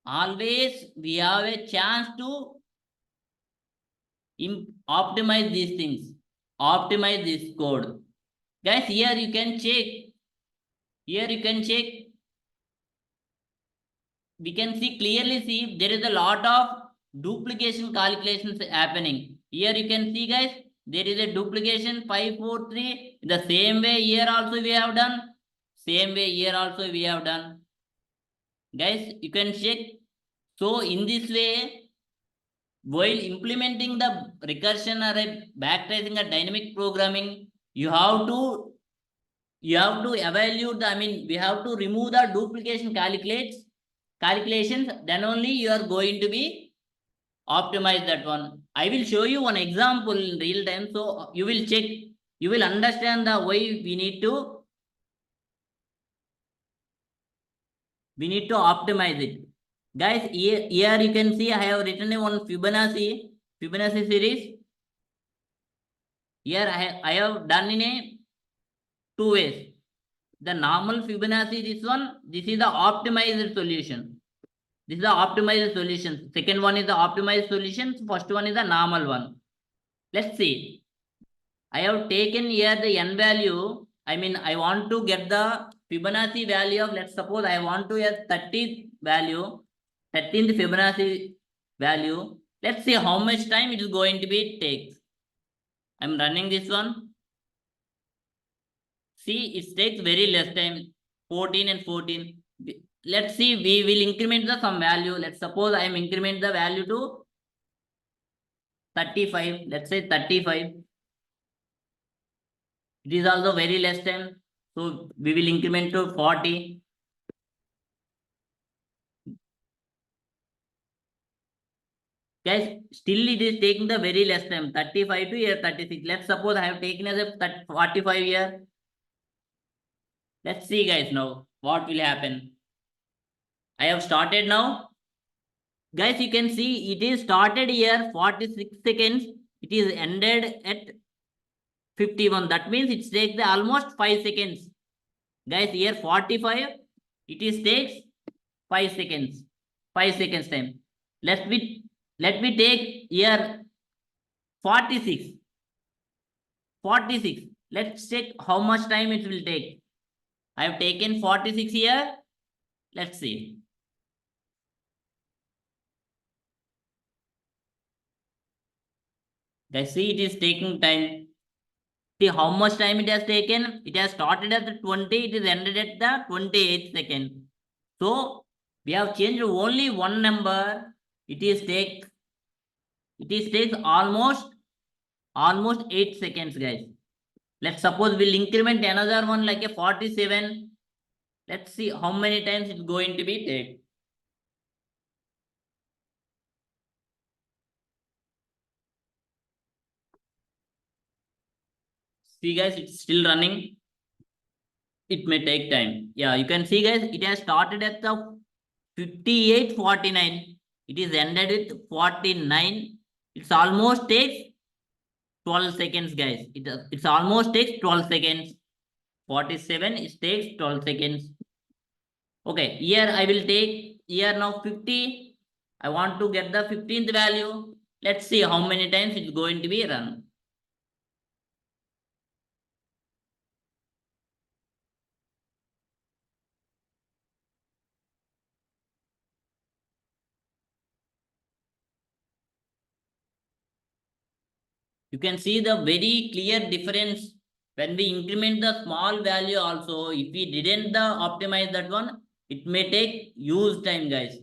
Always we have a chance to optimize these things, optimize this code. Guys, here you can check. Here you can check. We can clearly see there is a lot of duplication calculations happening. Here you can see, guys, there is a duplication 5, 4, 3. The same way here also we have done. Same way here also we have done. Guys, you can check. So in this way, while implementing the recursion or a backtracing or dynamic programming, you have to evaluate the, we have to remove the duplication calculations, then only you are going to be optimize that one. I will show you one example in real time, so you will check, you will understand the way we need to optimize it. Guys, here you can see I have written one Fibonacci series. Here I have done in a 2 ways. The normal Fibonacci, this is the optimized solution. This is the optimized solution. Second one is the optimized solution. First one is the normal one. Let's see. I have taken here the n value. I want to get the Fibonacci value of, let's suppose I want to get 30th value, 13th Fibonacci value. Let's see how much time it is going to be takes. I'm running this one. See, it takes very less time, 14 and 14. Let's see, we will increment the some value. Let's suppose I am increment the value to 35. Let's say 35. It is also very less time. So we will increment to 40. Guys, still it is taking the very less time, 35 to here 36. Let's suppose I have taken as a 45 here. Let's see, guys, now what will happen. I have started now. Guys, you can see it is started here 46 seconds. It is ended at 51. That means it takes the almost 5 seconds. Guys, here 45, it is takes 5 seconds. 5 seconds time. Let's be Let me take here 46. 46. Let's check how much time it will take. I have taken 46 here. Let's see. Guys, see it is taking time. See how much time it has taken. It has started at the 20. It is ended at the 28th second. So we have changed only one number. It is takes almost 8 seconds, guys. Let's suppose we'll increment another one like a 47. Let's see how many times it's going to be take. See guys, it's still running. It may take time. Yeah, you can see guys, it has started at the 58:49. It is ended with 49. It's almost takes 12 seconds, guys. It's almost takes 12 seconds. 47, it takes 12 seconds. Okay, here I will take here now 50. I want to get the 15th value. Let's see how many times it's going to be run. You can see the very clear difference when we increment the small value also. If we didn't optimize that one, it may take huge time, guys.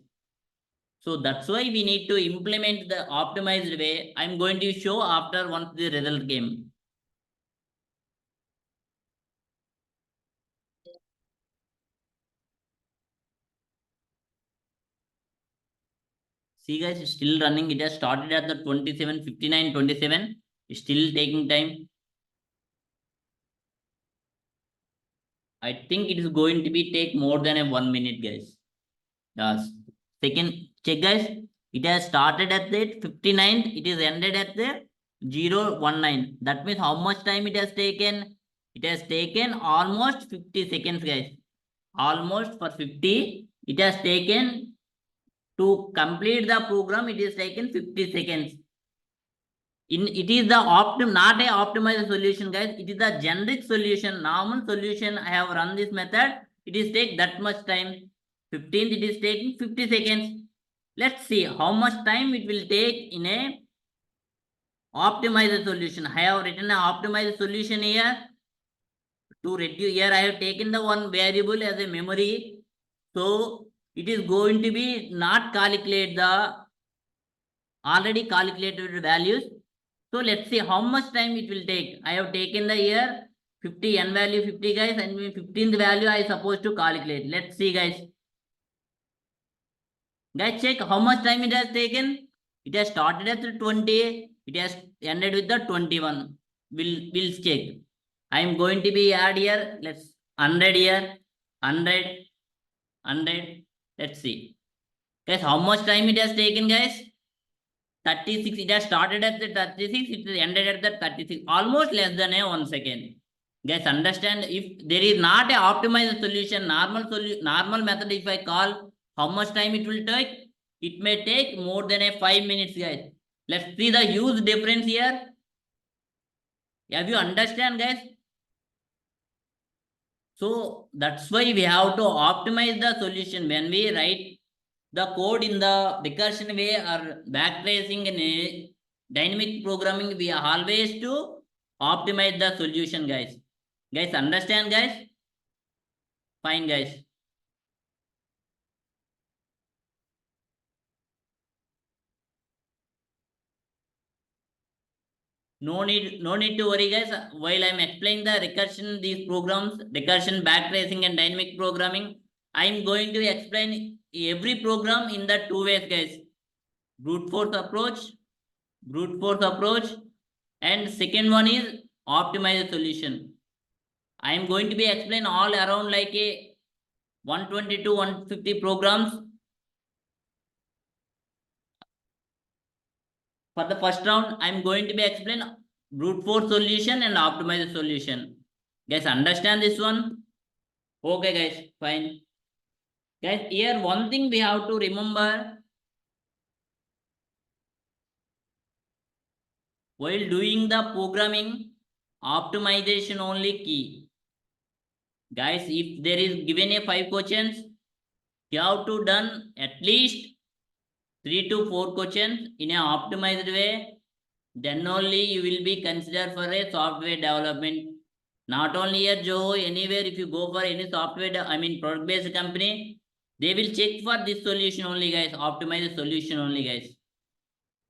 So that's why we need to implement the optimized way. I'm going to show after once the result came. See guys, it's still running. It has started at the 27:59, 27. It's still taking time. I think it is going to be take more than a 1 minute, guys. Yes. Second, check guys. It has started at the 59th. It is ended at the 019. That means how much time it has taken? It has taken almost 50 seconds, guys. Almost for 50. It has taken to complete the program. It is taken 50 seconds. It is the not a optimized solution, guys. It is the generic solution, normal solution. I have run this method. It is take that much time. 15th, it is taking 50 seconds. Let's see how much time it will take in a optimized solution. I have written an optimized solution here. To reduce here, I have taken the one variable as a memory. So it is going to be not calculate the already calculated values. So let's see how much time it will take. I have taken the year 50, n value 50, guys, and 15th value I supposed to calculate. Let's see, guys. Guys, check how much time it has taken. It has started at the 20. It has ended with the 21. We'll check. I am going to be add here. Let's 100 here. 100. 100. Let's see. Guys, how much time it has taken, guys? 36. It has started at the 36. It ended at the 36. Almost less than a 1 second. Guys, understand, if there is not a optimized solution, normal method, if I call, how much time it will take? It may take more than a 5 minutes, guys. Let's see the huge difference here. Have you understand, guys? So that's why we have to optimize the solution. When we write the code in the recursion way or backtracing in a dynamic programming, we are always to optimize the solution, guys. Guys, understand, guys? Fine, guys. No need to worry, guys. While I'm explaining the recursion, these programs, recursion, backtracing, and dynamic programming, I'm going to explain every program in the two ways, guys. Brute force approach, and second one is optimized solution. I am going to be explain all around like a 120 to 150 programs. For the first round, I am going to be explain brute force solution and optimized solution. Guys, understand this one? Okay, guys, fine. Guys, here one thing we have to remember. while doing the programming, optimization only key. Guys, if there is given a 5 questions, you have to done at least 3 to 4 questions in an optimized way. Then only you will be considered for a software development. Not only at Zoho, anywhere if you go for any software, product based company, they will check for this solution only, guys. Optimize solution only, guys.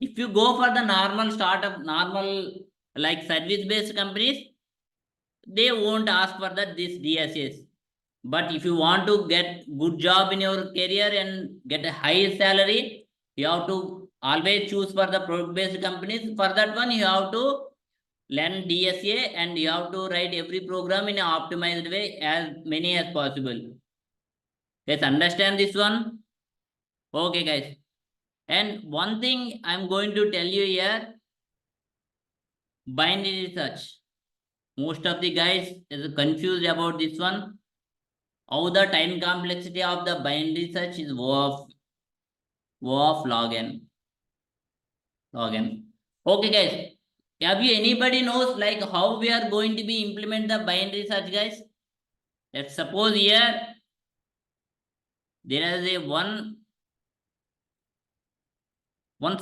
If you go for the normal startup, normal like service based companies, they won't ask for that this DSS. But if you want to get good job in your career and get a high salary, you have to always choose for the product based companies. For that one, you have to learn DSA and you have to write every program in an optimized way as many as possible. Guys, understand this one? Okay, guys. And one thing I'm going to tell you here, binary search. Most of the guys is confused about this one. How the time complexity of the binary search is O of log n. Okay, guys. Have you anybody knows like how we are going to be implement the binary search, guys? Let's suppose here there is a one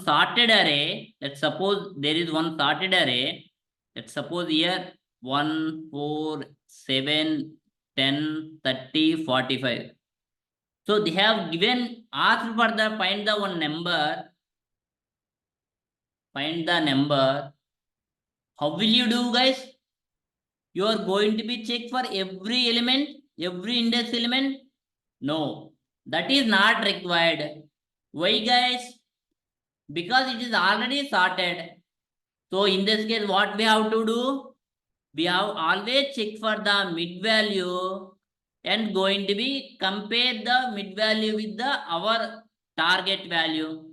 sorted array. Let's suppose there is one sorted array. Let's suppose here 1, 4, 7, 10, 30, 45. So they have given asked for the find the one number. Find the number. How will you do, guys? You are going to be check for every element, every index element. No, that is not required. Why, guys? Because it is already sorted. So in this case, what we have to do? We have always check for the mid value and going to be compare the mid value with the our target value.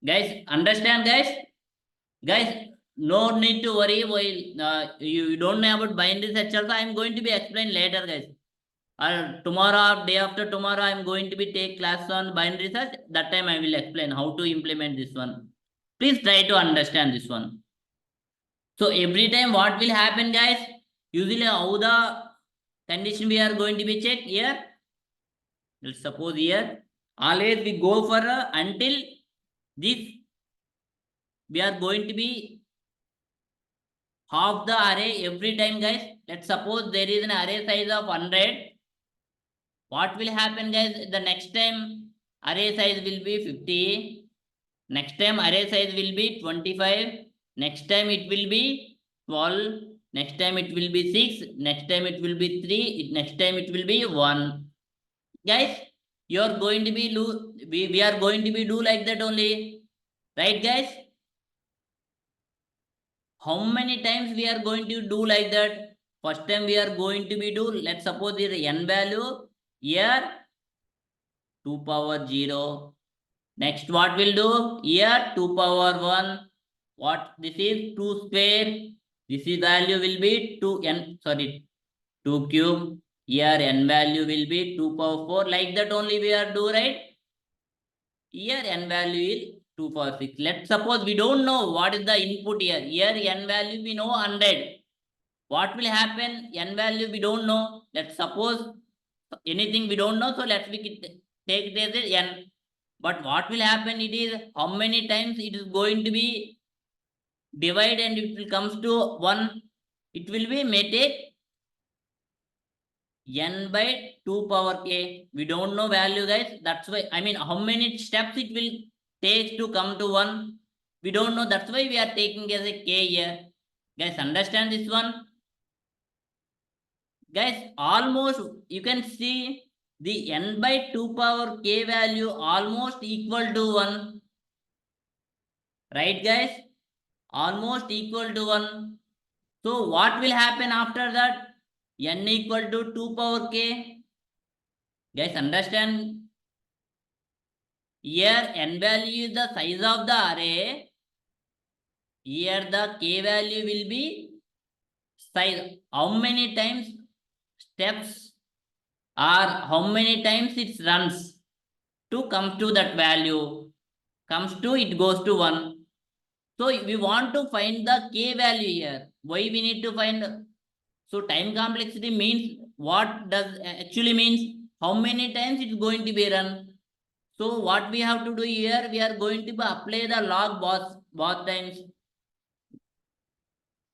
Guys, understand, guys? Guys, no need to worry. While you don't know about binary search also, I am going to be explain later, guys. Or tomorrow or day after tomorrow, I am going to be take class on binary search. That time I will explain how to implement this one. Please try to understand this one. So every time what will happen, guys? Usually how the condition we are going to be checked here. Let's suppose here. Always we go for until this. We are going to be half the array every time, guys. Let's suppose there is an array size of 100. What will happen, guys? The next time array size will be 50. Next time array size will be 25. Next time it will be 12. Next time it will be 6. Next time it will be 3. Next time it will be 1. Guys, you are going to be we are going to be do like that only. Right, guys? How many times we are going to do like that? First time we are going to be do, let's suppose the n value here 2 power 0. Next what will do? Here 2 power 1. What this is 2 square. This is value will be 2 cube. Here n value will be 2 power 4. Like that only we are do, right? Here n value is 2 power 6. Let's suppose we don't know what is the input here. Here n value we know 100. What will happen? N value we don't know. Let's suppose anything we don't know. So let's take it as n. But what will happen? It is how many times it is going to be divide and it will comes to 1. It will be may take n by 2 power k. We don't know value, guys. That's why how many steps it will take to come to 1. We don't know. That's why we are taking as a k here. Guys, understand this one? Guys, almost you can see the n by 2 power k value almost equal to 1. Right, guys? Almost equal to 1. So what will happen after that? N equal to 2 power k. Guys, understand? Here n value is the size of the array. Here the k value will be size. How many times steps or how many times it runs to come to that value. comes to, it goes to 1. So we want to find the k value here. Why we need to find? So time complexity means, what does actually means, how many times it's going to be run. So what we have to do here, we are going to apply the log both times,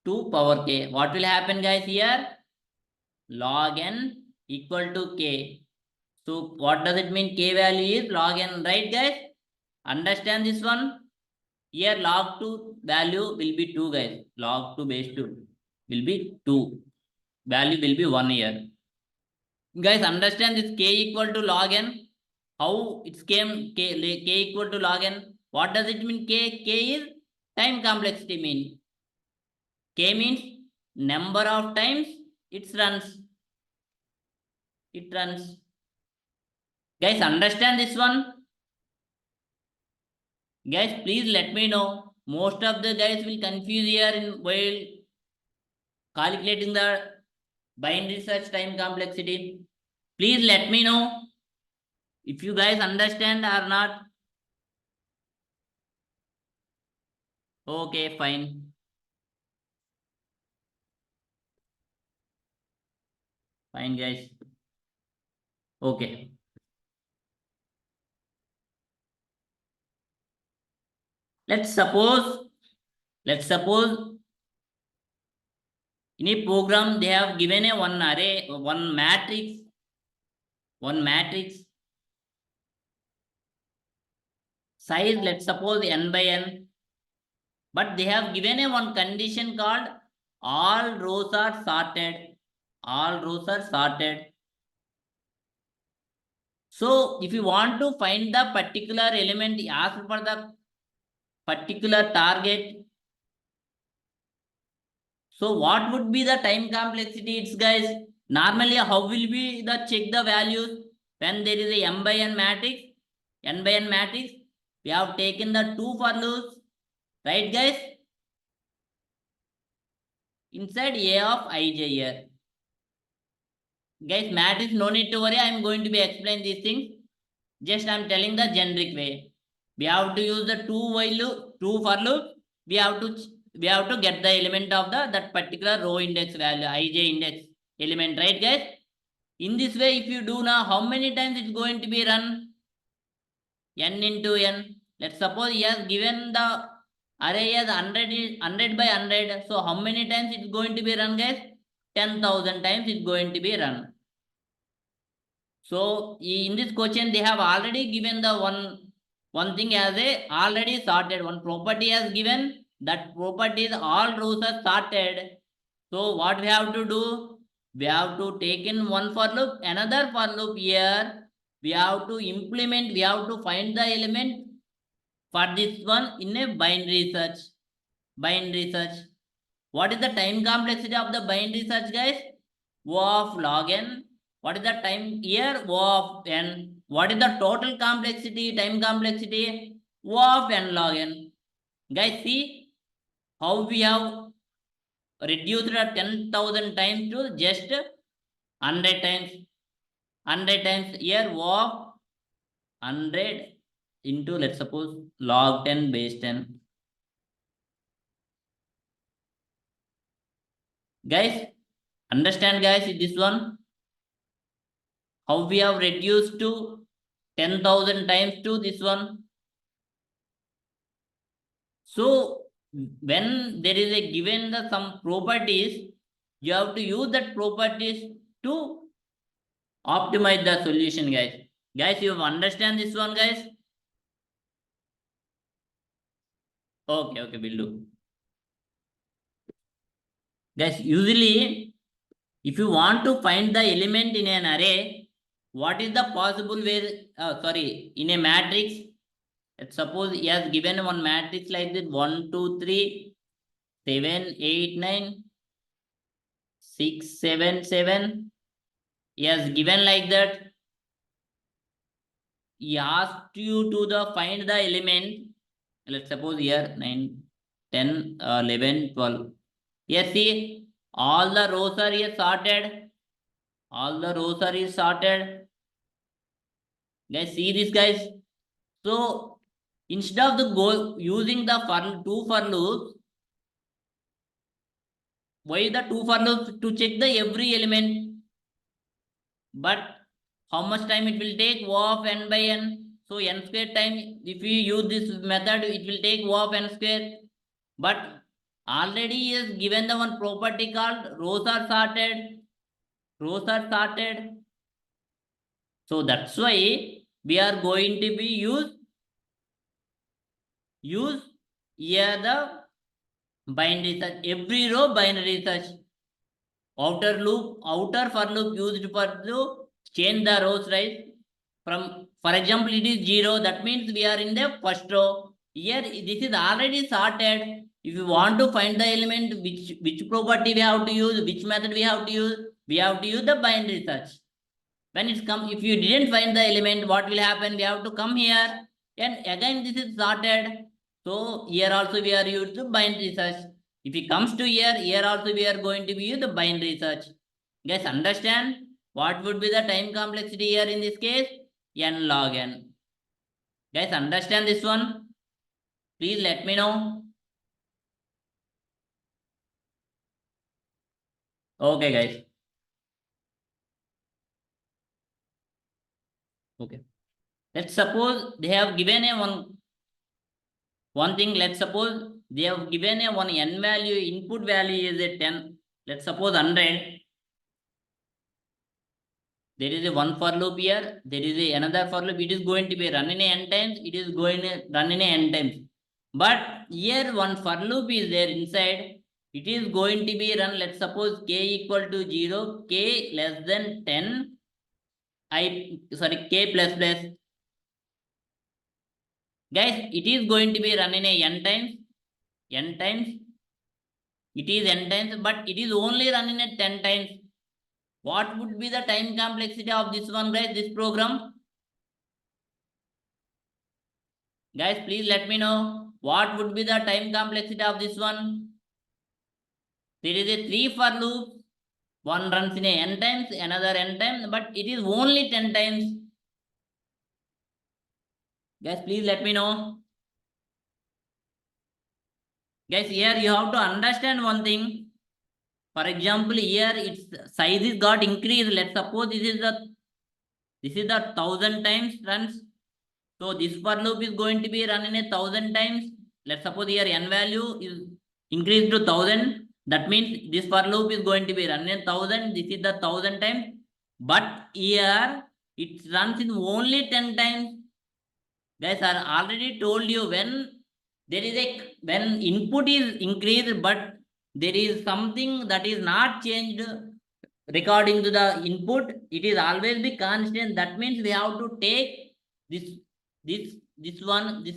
2 power k. What will happen guys here? Log n equal to k. So what does it mean? K value is log n, right guys? Understand this one? Here log 2 value will be 2 guys. Log 2 base 2 will be 2. Value will be 1 here. Guys, understand this k equal to log n. How it's came k equal to log n? What does it mean? K is time complexity mean. K means number of times it runs. It runs. Guys, understand this one? Guys, please let me know. Most of the guys will confuse here in while calculating the binary search time complexity. Please let me know if you guys understand or not. Okay, fine. Fine, guys. Okay. Let's suppose in a program they have given a one array, one matrix size, let's suppose n by n, but they have given a one condition called all rows are sorted. All rows are sorted. So if you want to find the particular element, ask for the particular target. So what would be the time complexity? It's guys, normally how will we the check the values when there is a m by n matrix? N by n matrix, we have taken the 2 for loops, right guys? Inside a of ij here. Guys, matrix, no need to worry. I am going to be explain these things. Just I am telling the generic way. We have to use the 2 while loop, 2 for loop. We have to get the element of that particular row index value, ij index element, right guys? In this way, if you do now, how many times it's going to be run? N into n. Let's suppose he has given the array as 100 by 100. So how many times it's going to be run guys? 10,000 times it's going to be run. So in this question, they have already given the one thing as a already sorted. One property has given, that property is all rows are sorted. So what we have to do? We have to take in one for loop, another for loop here. We have to implement, we have to find the element for this one in a binary search. Binary search. What is the time complexity of the binary search, guys? O of log n. What is the time here? O of n. What is the total complexity, time complexity? O of n log n. Guys, see how we have reduced the 10,000 times to just 100 times. 100 times here, O of 100 into, let's suppose, log 10 base 10. Guys, understand guys this one? How we have reduced to 10,000 times to this one. So when there is a given the some properties, you have to use that properties to optimize the solution, guys. Guys, you understand this one, guys? Okay, we'll do. Guys, usually if you want to find the element in an array, what is the possible way? In a matrix, let's suppose he has given one matrix like this: 1, 2, 3, 7, 8, 9, 6, 7, 7. He has given like that. He asked you to find the element. Let's suppose here 9, 10, 11, 12. Here see, all the rows are here sorted. All the rows are here sorted. Guys, see this guys. So instead of the using the two for loops, why the two for loops? To check the every element. But how much time it will take? O of n by n. So n square time, if you use this method, it will take O of n square. But already is given the one property called rows are sorted. Rows are sorted. So that's why we are going to be use here the binary search. Every row binary search. Outer for loop used for to change the rows, right? From, for example, it is 0. That means we are in the first row. Here, this is already sorted. If you want to find the element, which property we have to use, which method we have to use, we have to use the binary search. When it's come, if you didn't find the element, what will happen? We have to come here, and again this is sorted. So here also we are used to binary search. If it comes to here also we are going to be use the binary search. Guys, understand what would be the time complexity here in this case? N log n. Guys, understand this one? Please let me know. Okay, guys. Okay. Let's suppose they have given a one thing. Let's suppose they have given a one n value, input value is a 10. Let's suppose 100. There is a one for loop here. There is a another for loop. It is going to be run in n times. It is going to run in n times. But here one for loop is there inside. It is going to be run. Let's suppose k equal to 0, k less than 10, k plus plus. Guys, it is going to be run in a n times. N times. It is n times, but it is only run in a 10 times. What would be the time complexity of this one, guys? This program? Guys, please let me know. What would be the time complexity of this one? There is a 3 for loops. One runs in a n times, another n times, but it is only 10 times. Guys, please let me know. Guys, here you have to understand one thing. For example, here its size is got increased. Let's suppose this is the 1000 times runs. So this for loop is going to be run in a 1000 times. Let's suppose here n value is increased to 1000. That means this for loop is going to be run in 1000. This is the 1000 times. But here it runs in only 10 times. Guys, I already told you when input is increased, but there is something that is not changed regarding to the input, it is always be constant. That means we have to take this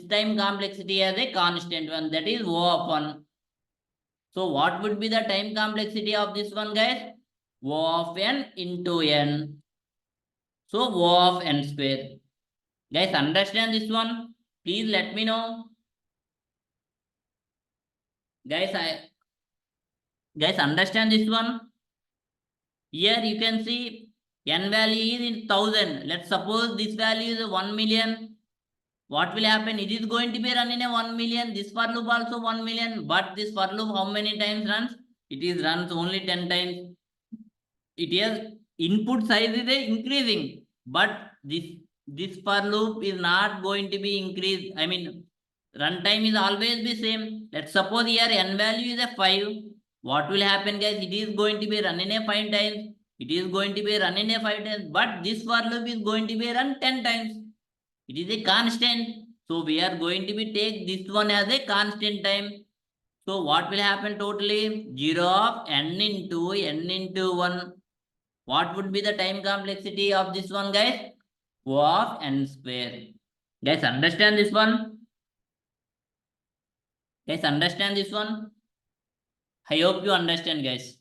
time complexity as a constant one, that is O of 1. So what would be the time complexity of this one, guys? O of n into n. So O of n square. Guys, understand this one? Please let me know. Guys, understand this one? Here you can see n value is in 1000. Let's suppose this value is 1 million. What will happen? It is going to be run in a 1 million. This for loop also 1 million. But this for loop how many times runs? It is runs only 10 times. It is input size is increasing. But this for loop is not going to be increased. I mean, runtime is always the same. Let's suppose here n value is a 5. What will happen, guys? It is going to be run in a 5 times. It is going to be run in a 5 times. But this for loop is going to be run 10 times. It is a constant. So we are going to be take this one as a constant time. So what will happen totally? 0 of n into 1. What would be the time complexity of this one, guys? O of n square. Guys, understand this one? Guys, understand this one? I hope you understand, guys.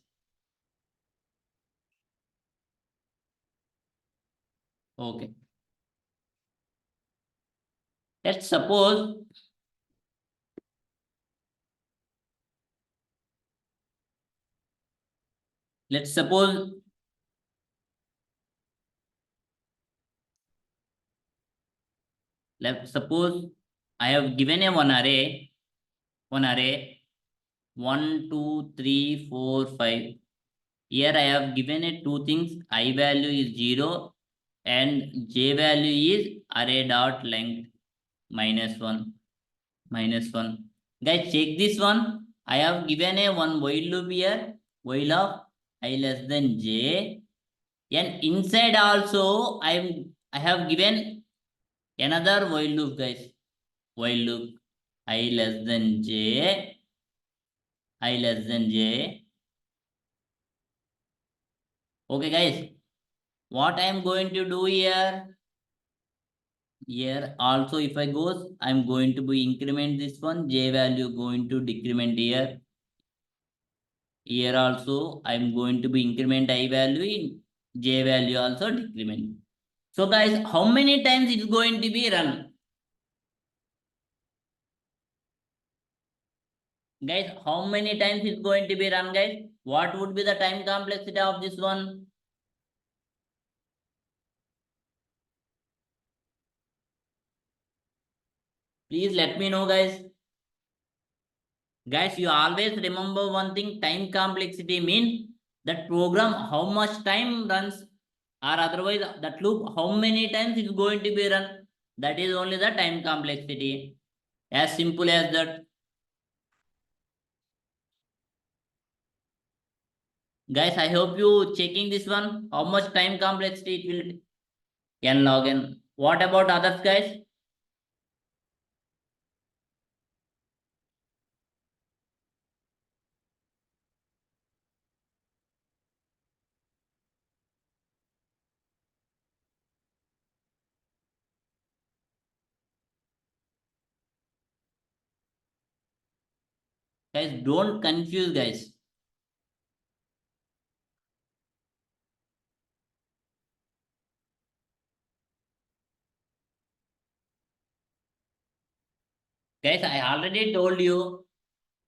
Okay. Let's suppose let's suppose I have given a one array 1, 2, 3, 4, 5. Here I have given a two things. I value is 0 and j value is array dot length minus 1. Guys, check this one. I have given a one while loop here. While of I less than j. And inside also I have given another while loop, guys. While loop I less than j. I less than j. Okay, guys. What I am going to do here? Here also if I goes, I'm going to be increment this one. J value going to decrement here. Here also I'm going to be increment I value in j value also decrement. So guys, how many times it's going to be run? Guys, how many times it's going to be run, guys? What would be the time complexity of this one? Please let me know, guys. Guys, you always remember one thing, time complexity means that program how much time runs or otherwise that loop how many times it's going to be run. That is only the time complexity. As simple as that. Guys, I hope you checking this one. How much time complexity it will can log in. What about others, guys? Guys, don't confuse, guys. Guys, I already told you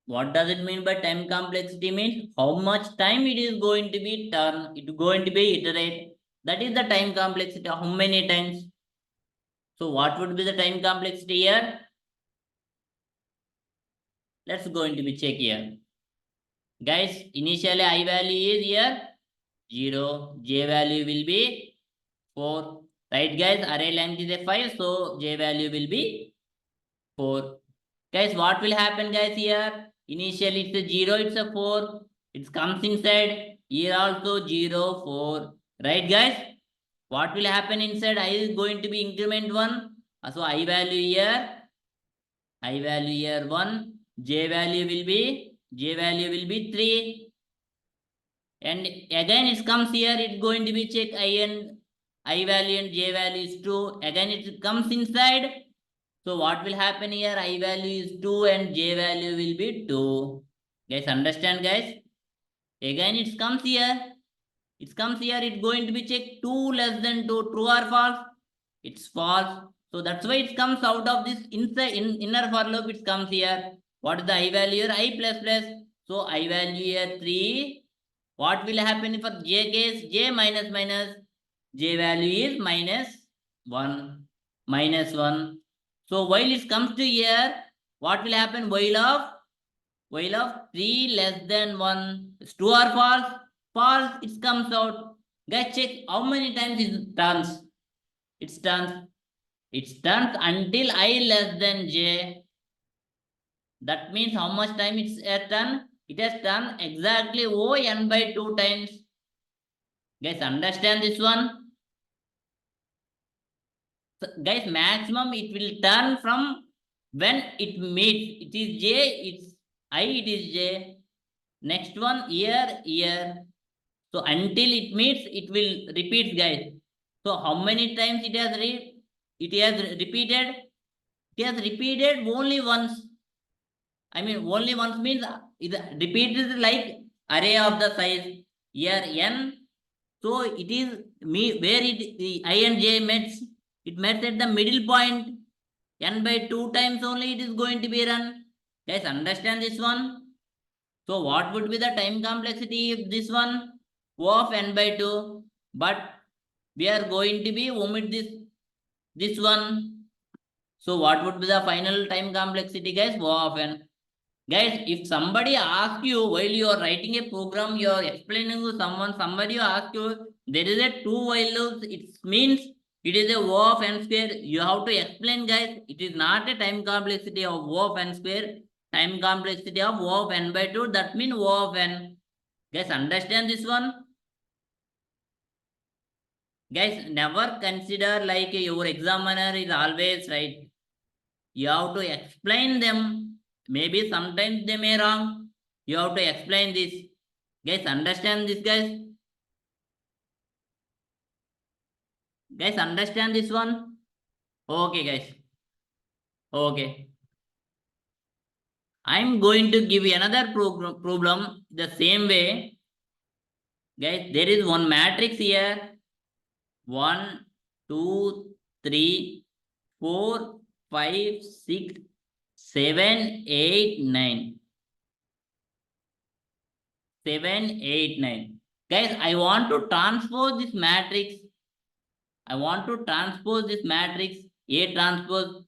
what does it mean by time complexity means how much time it is going to be turn, it is going to be iterate. That is the time complexity. How many times? So what would be the time complexity here? Let's going to be check here. Guys, initially I value is here 0. J value will be 4. Right guys, array length is a 5. So J value will be 4. Guys, what will happen guys here? Initially it's a 0, it's a 4. It comes inside. Here also 0, 4. Right guys? What will happen inside? I is going to be increment 1. So I value here 1. J value will be 3. And again it comes here, it's going to be check I value and J value is 2. Again it comes inside. So what will happen here? I value is 2 and J value will be 2. Guys, understand guys? Again it comes here. It comes here, it's going to be checked 2 less than 2. True or false? It's false. So that's why it comes out of this inside inner for loop. It comes here. What is the I value here? I plus plus. So I value here 3. What will happen for J case? J minus minus. J value is minus 1. Minus 1. So while it comes to here, what will happen? While of 3 less than 1. It's true or false? False. It comes out. Guys, check how many times it turns. It turns. It turns until I less than J. That means how much time it's done? It has done exactly O n by 2 times. Guys, understand this one? So, guys, maximum it will turn from when it meets. It is J, it's I, it is J. Next one, here. So until it meets, it will repeat, guys. So how many times it has repeated? It has repeated only once. I mean, only once means it repeated like array of the size here n. So it is me where it the I and j meets. It meets at the middle point. N by 2 times only it is going to be run. Guys, understand this one? So what would be the time complexity if this one? O of n by 2. But we are going to be omit this one. So what would be the final time complexity, guys? O of n. Guys, if somebody asks you while you are writing a program, you are explaining to someone, somebody asks you, there is a two while loops, it means it is a O of n square. You have to explain, guys. It is not a time complexity of O of n square. Time complexity of O of n by 2. That means O of n. Guys, understand this one? Guys, never consider like your examiner is always right. You have to explain them. Maybe sometimes they may wrong. You have to explain this. Guys, understand this, guys? Guys, understand this one? Okay, guys. Okay. I'm going to give you another problem the same way. Guys, there is one matrix here. 1, 2, 3, 4, 5, 6, 7, 8, 9. 7, 8, 9. Guys, I want to transpose this matrix. I want to transpose this matrix A transpose.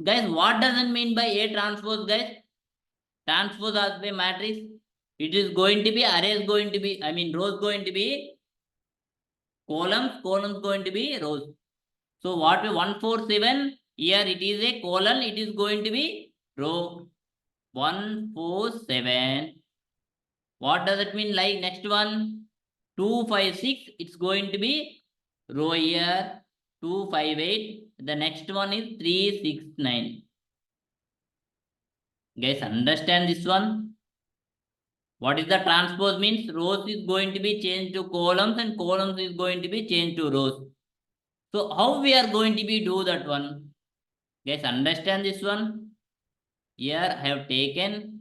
Guys, what does it mean by A transpose, guys? Transpose as a matrix. It is going to be array is going to be, I mean, rows going to be columns going to be rows. So what 147 here it is a colon, it is going to be row 147. What does it mean? Like next one 256, it's going to be row here 258. The next one is 369. Guys, understand this one? What is the transpose means? Rows is going to be changed to columns and columns is going to be changed to rows. So how we are going to be do that one? Guys, understand this one? Here I have taken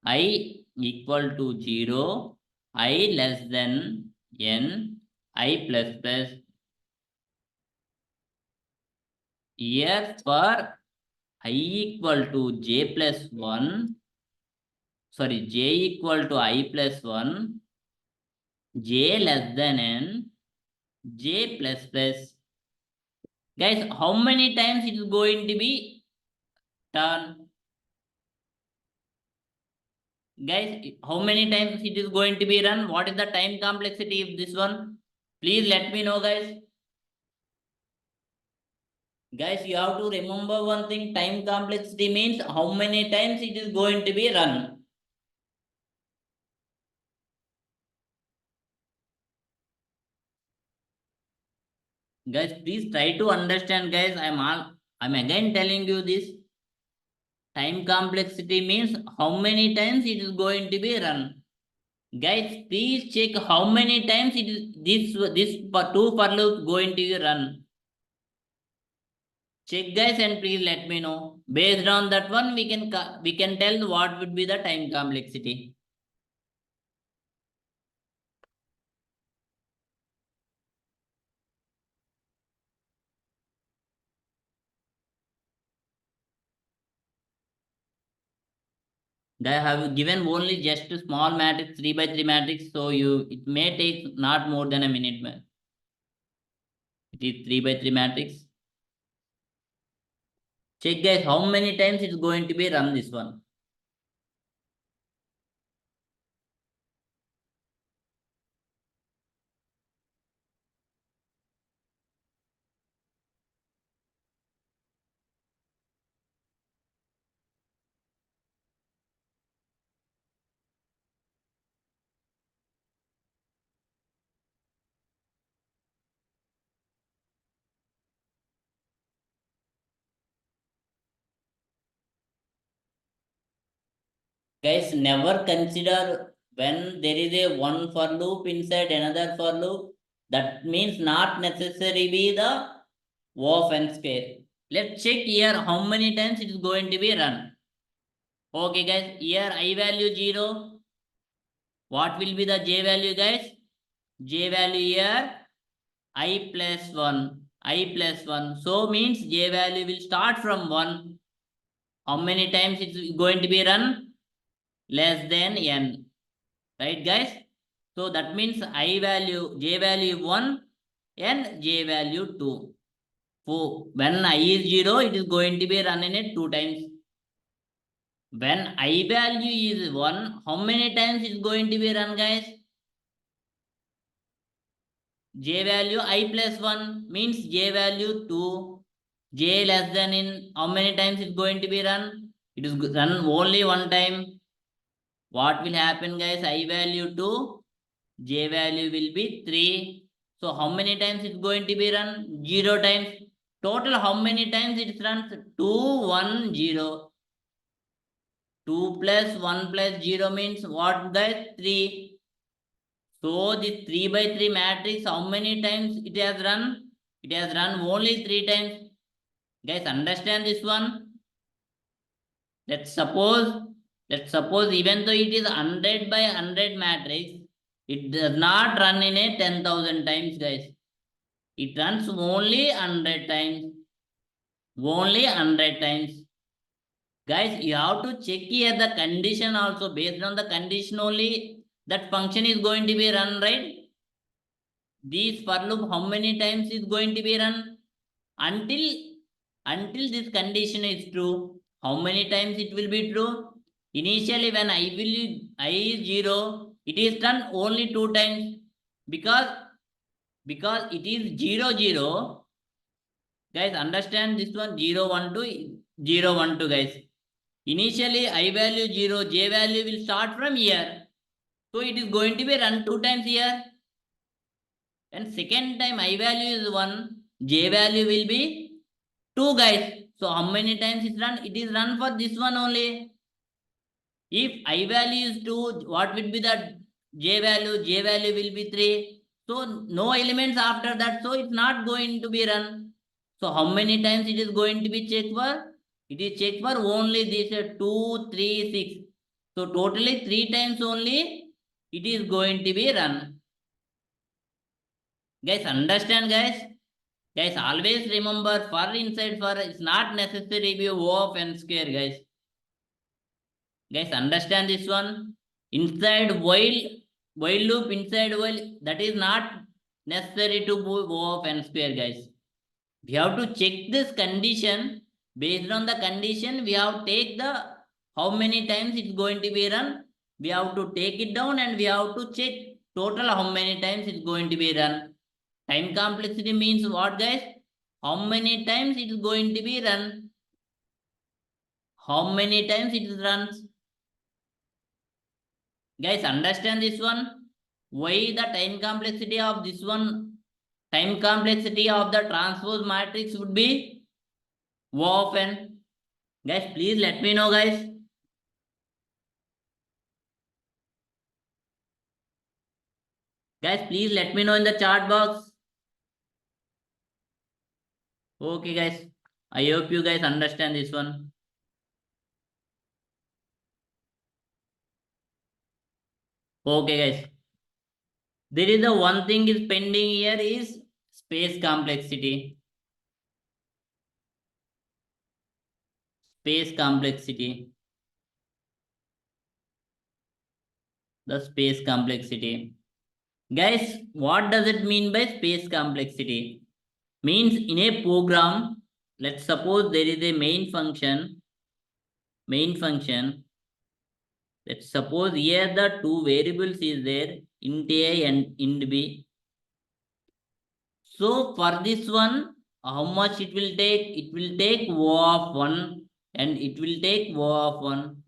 I equal to 0, I less than n, I plus plus. Here for I equal to j plus 1, sorry, j equal to I plus 1, j less than n, j plus plus. Guys, how many times it is going to be done? Guys, how many times it is going to be run? What is the time complexity of this one? Please let me know, guys. Guys, you have to remember one thing. Time complexity means how many times it is going to be run. Guys, please try to understand, guys. I'm again telling you this. Time complexity means how many times it is going to be run. Guys, please check how many times it is this two for loop going to be run. Check, guys, and please let me know. Based on that one, we can tell what would be the time complexity. They have given only just a small matrix, 3 by 3 matrix, so it may take not more than a minute, man. It is 3 by 3 matrix. Check, guys, how many times it's going to be run this one. Guys, never consider when there is a one for loop inside another for loop. That means not necessarily be the O of n square. Let's check here how many times it is going to be run. Okay, guys, here I value 0. What will be the j value, guys? J value here I plus 1. I plus 1. So means j value will start from 1. How many times it's going to be run? Less than n. Right, guys? So that means I value, j value 1 and j value 2. when I is 0, it is going to be run in it 2 times. When I value is 1, how many times is going to be run, guys? J value I plus 1 means J value 2. J less than in how many times is going to be run? It is run only 1 time. What will happen, guys? I value 2. J value will be 3. So how many times it's going to be run? 0 times. Total how many times it runs? 2, 1, 0. 2 plus 1 plus 0 means what, guys? 3. So the 3 by 3 matrix, how many times it has run? It has run only 3 times. Guys, understand this one? Let's suppose even though it is 100 by 100 matrix, it does not run in a 10,000 times, guys. It runs only 100 times. Only 100 times. Guys, you have to check here the condition also. Based on the condition only, that function is going to be run, right? This for loop, how many times is going to be run? Until this condition is true. How many times it will be true? Initially, when I is 0, it is done only 2 times. Because it is 0, 0. Guys, understand this one, 0, 1, 2, 0, 1, 2, guys. Initially, I value 0, J value will start from here. So it is going to be run 2 times here. And second time I value is 1, J value will be 2, guys. So how many times it run? It is run for this one only. If I value is 2, what will be the J value? J value will be 3. So no elements after that. So it's not going to be run. So how many times it is going to be checked for? It is checked for only this 2, 3, 6. So totally 3 times only it is going to be run. Guys, understand, guys? Guys, always remember for inside for it's not necessary be O of n square, guys. Guys, understand this one? Inside while loop, inside while, that is not necessary to move O of n square, guys. We have to check this condition. Based on the condition, we have to take the how many times it's going to be run. We have to take it down and we have to check total how many times it's going to be run. Time complexity means what, guys? How many times it is going to be run? How many times it runs? Guys, understand this one? Why the time complexity of this one? Time complexity of the transpose matrix would be O of n. Guys, please let me know, guys. Guys, please let me know in the chat box. Okay, guys. I hope you guys understand this one. Okay, guys. There is the one thing is pending here is space complexity. Space complexity. The space complexity. Guys, what does it mean by space complexity? Means in a program, let's suppose there is a main function. Let's suppose here the two variables is there, int a and int b. So for this one, how much it will take? It will take O of 1 and it will take O of 1.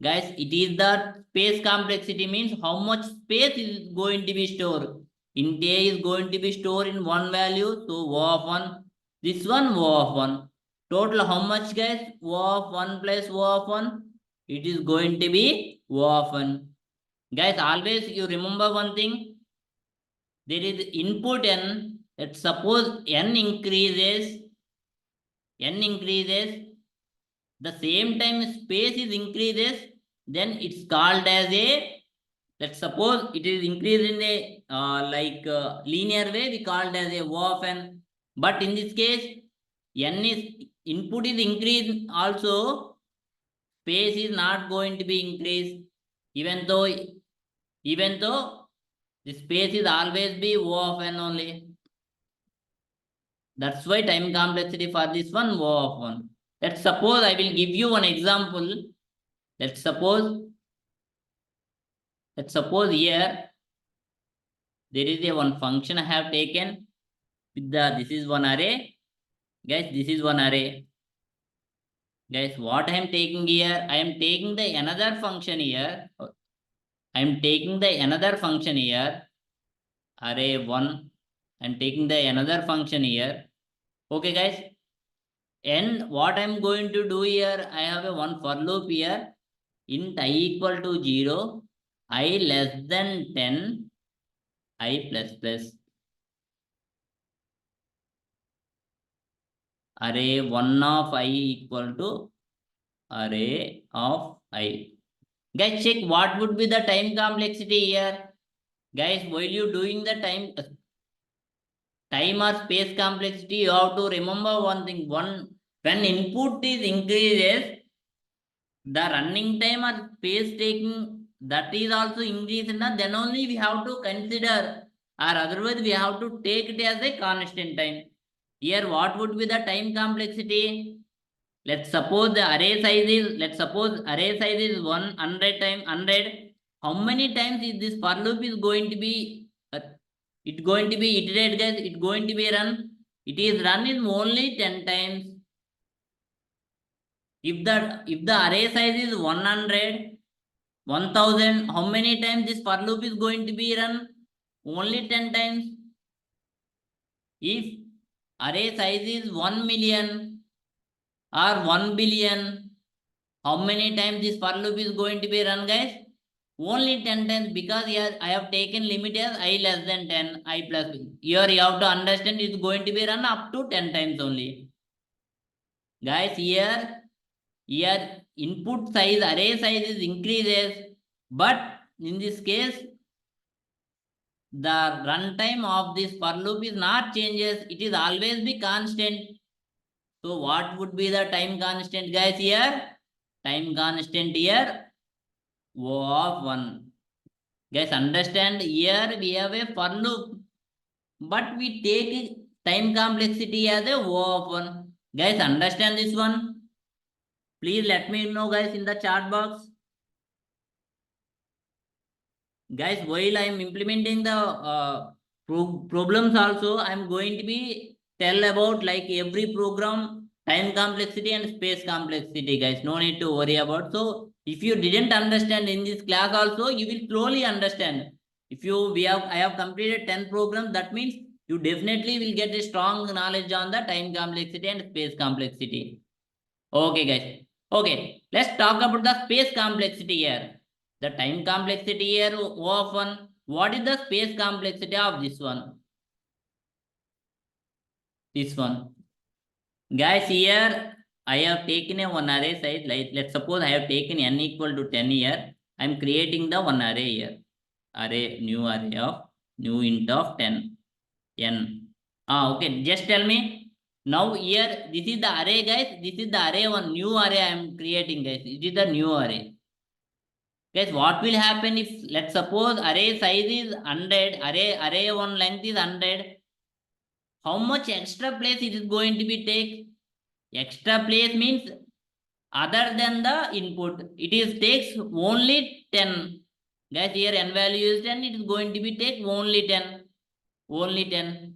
Guys, it is the space complexity means how much space is going to be stored. Int a is going to be stored in one value, so O of 1. This one O of 1. Total how much, guys? O of 1 plus O of 1. It is going to be O of 1. Guys, always you remember one thing. There is input n. Let's suppose n increases. The same time space is increases, then it's called as a, let's suppose it is increased in a linear way, we called as a O of n. But in this case, n is input is increased also, space is not going to be increased, even though the space is always be O of n only. That's why time complexity for this one O of 1. Let's suppose I will give you one example. Let's suppose here there is a one function I have taken with the this is one array. Guys, this is one array. Guys, what I am taking here? I am taking the another function here. I am taking the another function here. Array 1. I am taking the another function here. Okay, guys. And what I'm going to do here, I have a one for loop here. Int I equal to 0, I less than 10, I plus plus. Array 1 of I equal to array of I. Guys, check what would be the time complexity here. Guys, while you doing the time or space complexity, you have to remember one thing. When input is increases, the running time or space taking that is also increased, then only we have to consider, or otherwise we have to take it as a constant time. Here, what would be the time complexity? Let's suppose the array size is 100 times 100. How many times is this for loop is going to be iterated, guys? It's going to be run. It is run in only 10 times. If the array size is 100, 1000, how many times this for loop is going to be run? Only 10 times. If array size is 1 million or 1 billion, how many times this for loop is going to be run, guys? Only 10 times, because here I have taken limit as I less than 10, I plus. Here you have to understand it's going to be run up to 10 times only. Guys, here input size, array size is increases, but in this case, the runtime of this for loop is not changes, it is always be constant. So what would be the time constant, guys? Here, time constant here, O of 1. Guys, understand, here we have a for loop, but we take time complexity as a O of 1. Guys, understand this one? Please let me know, guys, in the chat box. Guys, while I am implementing the problems also, I am going to be tell about like every program time complexity and space complexity, guys. No need to worry about. So if you didn't understand in this class also, you will slowly understand. If you I have completed 10 programs, that means you definitely will get a strong knowledge on the time complexity and space complexity. Okay, guys. Okay, let's talk about the space complexity here. The time complexity here O of 1. What is the space complexity of this one? This one. Guys, here I have taken a one array size. Like, let's suppose I have taken n equal to 10 here. I am creating the one array here. New array of new int of 10 n. Okay, just tell me. Now here, this is the array, guys. This is the array one, new array I am creating, guys. It is the new array. Guys, what will happen if, let's suppose array size is 100, array one length is 100. How much extra place it is going to be take? Extra place means other than the input, it is takes only 10. Guys, here n value is 10, it is going to be take only 10. Only 10.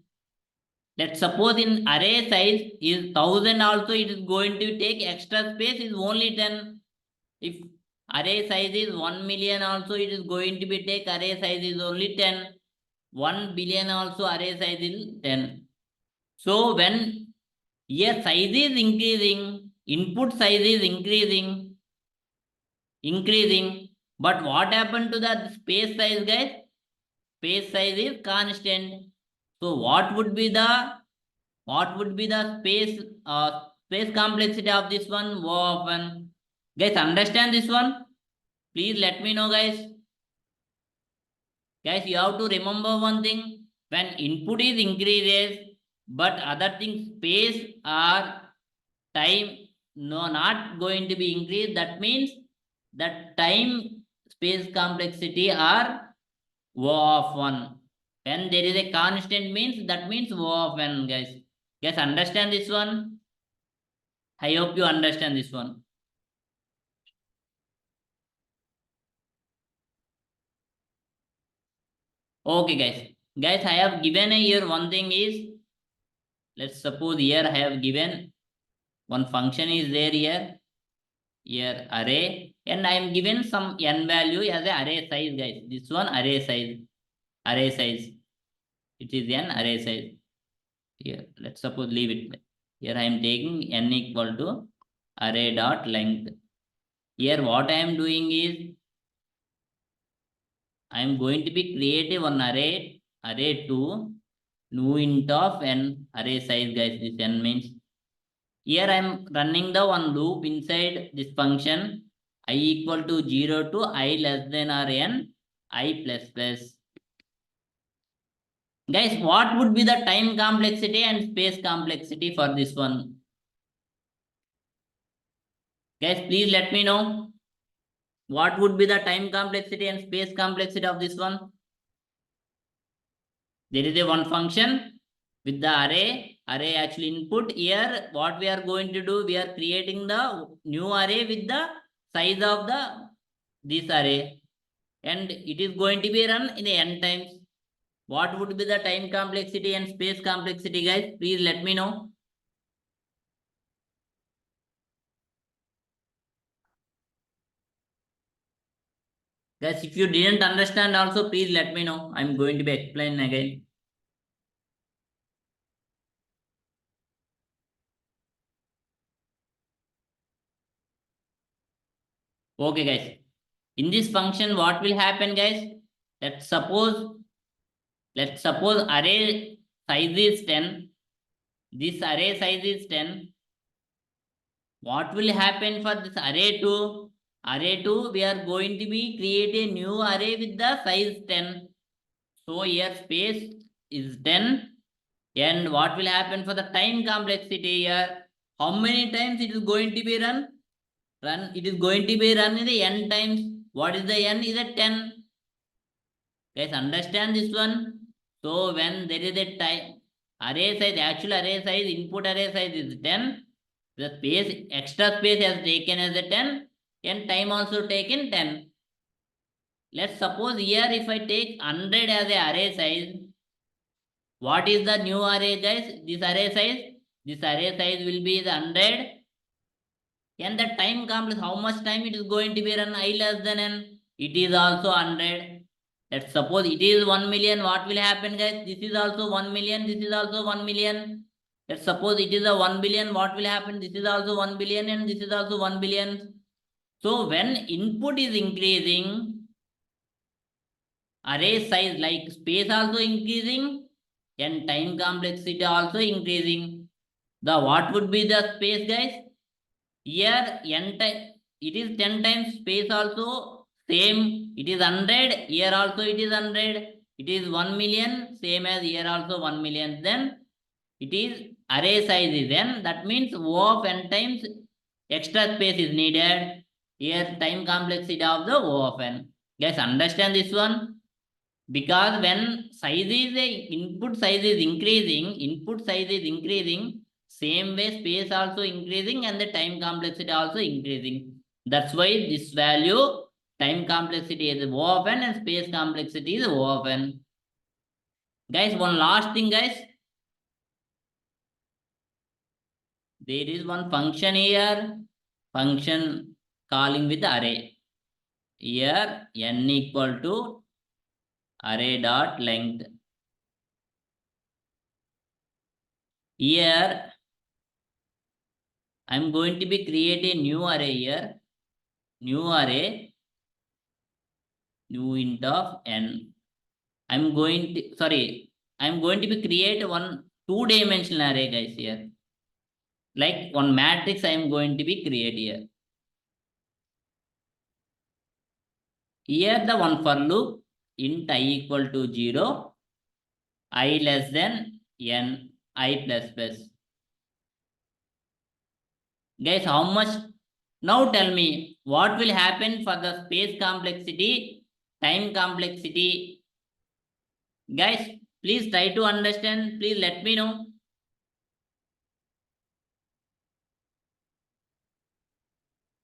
Let's suppose in array size is 1000 also, it is going to take extra space is only 10. If array size is 1 million also, it is going to be take array size is only 10. 1 billion also array size is 10. So when here size is increasing, input size is increasing, but what happened to the space size, guys? Space size is constant. So what would be the space complexity of this one? O of 1. Guys, understand this one? Please let me know, guys. Guys, you have to remember one thing. When input is increases, but other things, space or time, no, not going to be increased. That means that time space complexity are O of 1. When there is a constant means, that means O of 1, guys. Guys, understand this one? I hope you understand this one. Okay, guys. Guys, I have given here one thing is, let's suppose here I have given one function is there here array, and I am given some n value as a array size, guys. This one array size. It is an array size. Here, let's suppose leave it. Here I am taking n equal to array dot length. Here what I am doing is I am going to be creating one array 2 new int of n array size, guys. This n means here I am running the one loop inside this function I equal to 0 to I less than or n I plus plus. Guys, what would be the time complexity and space complexity for this one? Guys, please let me know. What would be the time complexity and space complexity of this one? There is a one function with the array actually input. Here what we are going to do, we are creating the new array with the size of this array, and it is going to be run in the n times. What would be the time complexity and space complexity, guys? Please let me know. Guys, if you didn't understand also, please let me know. I'm going to be explaining again. Okay, guys. In this function, what will happen, guys? Let's suppose array size is 10. This array size is 10. What will happen for this array 2? Array 2, we are going to be create a new array with the size 10. So here space is 10. And what will happen for the time complexity here? How many times it is going to be run? It is going to be run in the n times. What is the n? Is a 10. Guys, understand this one? So when there is a time array size, actual array size, input array size is 10. The space, extra space has taken as a 10, and time also taken 10. Let's suppose here if I take 100 as a array size, what is the new array, guys? This array size will be the 100. And the time complex, how much time it is going to be run? I less than n. It is also 100. Let's suppose it is 1 million. What will happen, guys? This is also 1 million. This is also 1 million. Let's suppose it is a 1 billion. What will happen? This is also 1 billion and this is also 1 billion. So when input is increasing, array size like space also increasing and time complexity also increasing. The what would be the space, guys? Here n time it is 10 times, space also same. It is 100. Here also it is 100. It is 1 million. Same as here also 1 million. Then it is array size is n. That means O of n times extra space is needed. Here time complexity of the O of n. Guys, understand this one? Because when size is input size is increasing, same way space also increasing and the time complexity also increasing. That's why this value time complexity is O of n and space complexity is O of n. Guys, one last thing, guys. There is one function here, function calling with array. Here n equal to array dot length. Here I'm going to be create a new array here. New array, new int of n. I'm going to be create one two-dimensional array, guys, here. Like one matrix I'm going to be create here. Here the one for loop, int I equal to 0, I less than n, I plus plus. Guys, how much? Now tell me, what will happen for the space complexity, time complexity? Guys, please try to understand. Please let me know.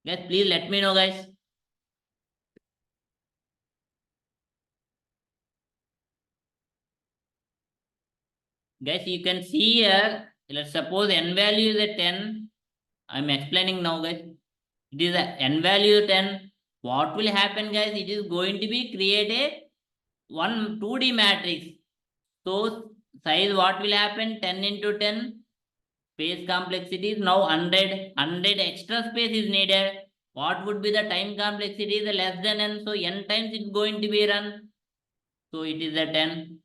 Guys, please let me know, guys. Guys, you can see here, let's suppose n value is a 10. I'm explaining now, guys. It is a n value 10. What will happen, guys? It is going to be create a 2D matrix. So size what will happen? 10 into 10. Space complexity is now 100. 100 extra space is needed. What would be the time complexity? Is less than n. So n times it's going to be run. So it is a 10.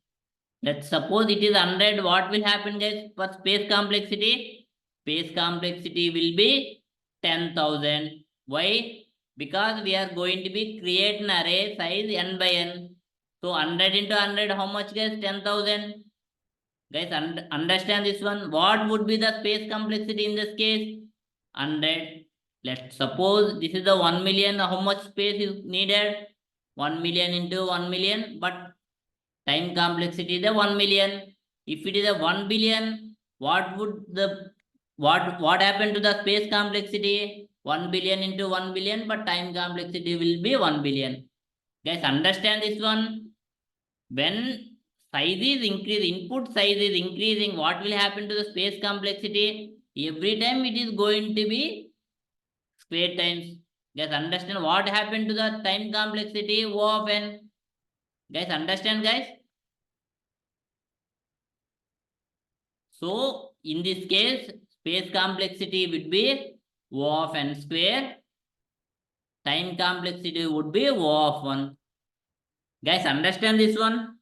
Let's suppose it is 100. What will happen, guys? For space complexity? Space complexity will be 10,000. Why? Because we are going to be create an array size n by n. So 100 into 100, how much, guys? 10,000. Guys, understand this one. What would be the space complexity in this case? 100. Let's suppose this is the 1 million. How much space is needed? 1 million into 1 million. But time complexity is the 1 million. If it is a 1 billion, what would the what happened to the space complexity? 1 billion into 1 billion, but time complexity will be 1 billion. Guys, understand this one. When size is increasing, input size is increasing, what will happen to the space complexity? Every time it is going to be square times. Guys, understand what happened to the time complexity? O of n. Guys, understand, guys? So in this case, space complexity would be O of n square. Time complexity would be O of 1. Guys, understand this one?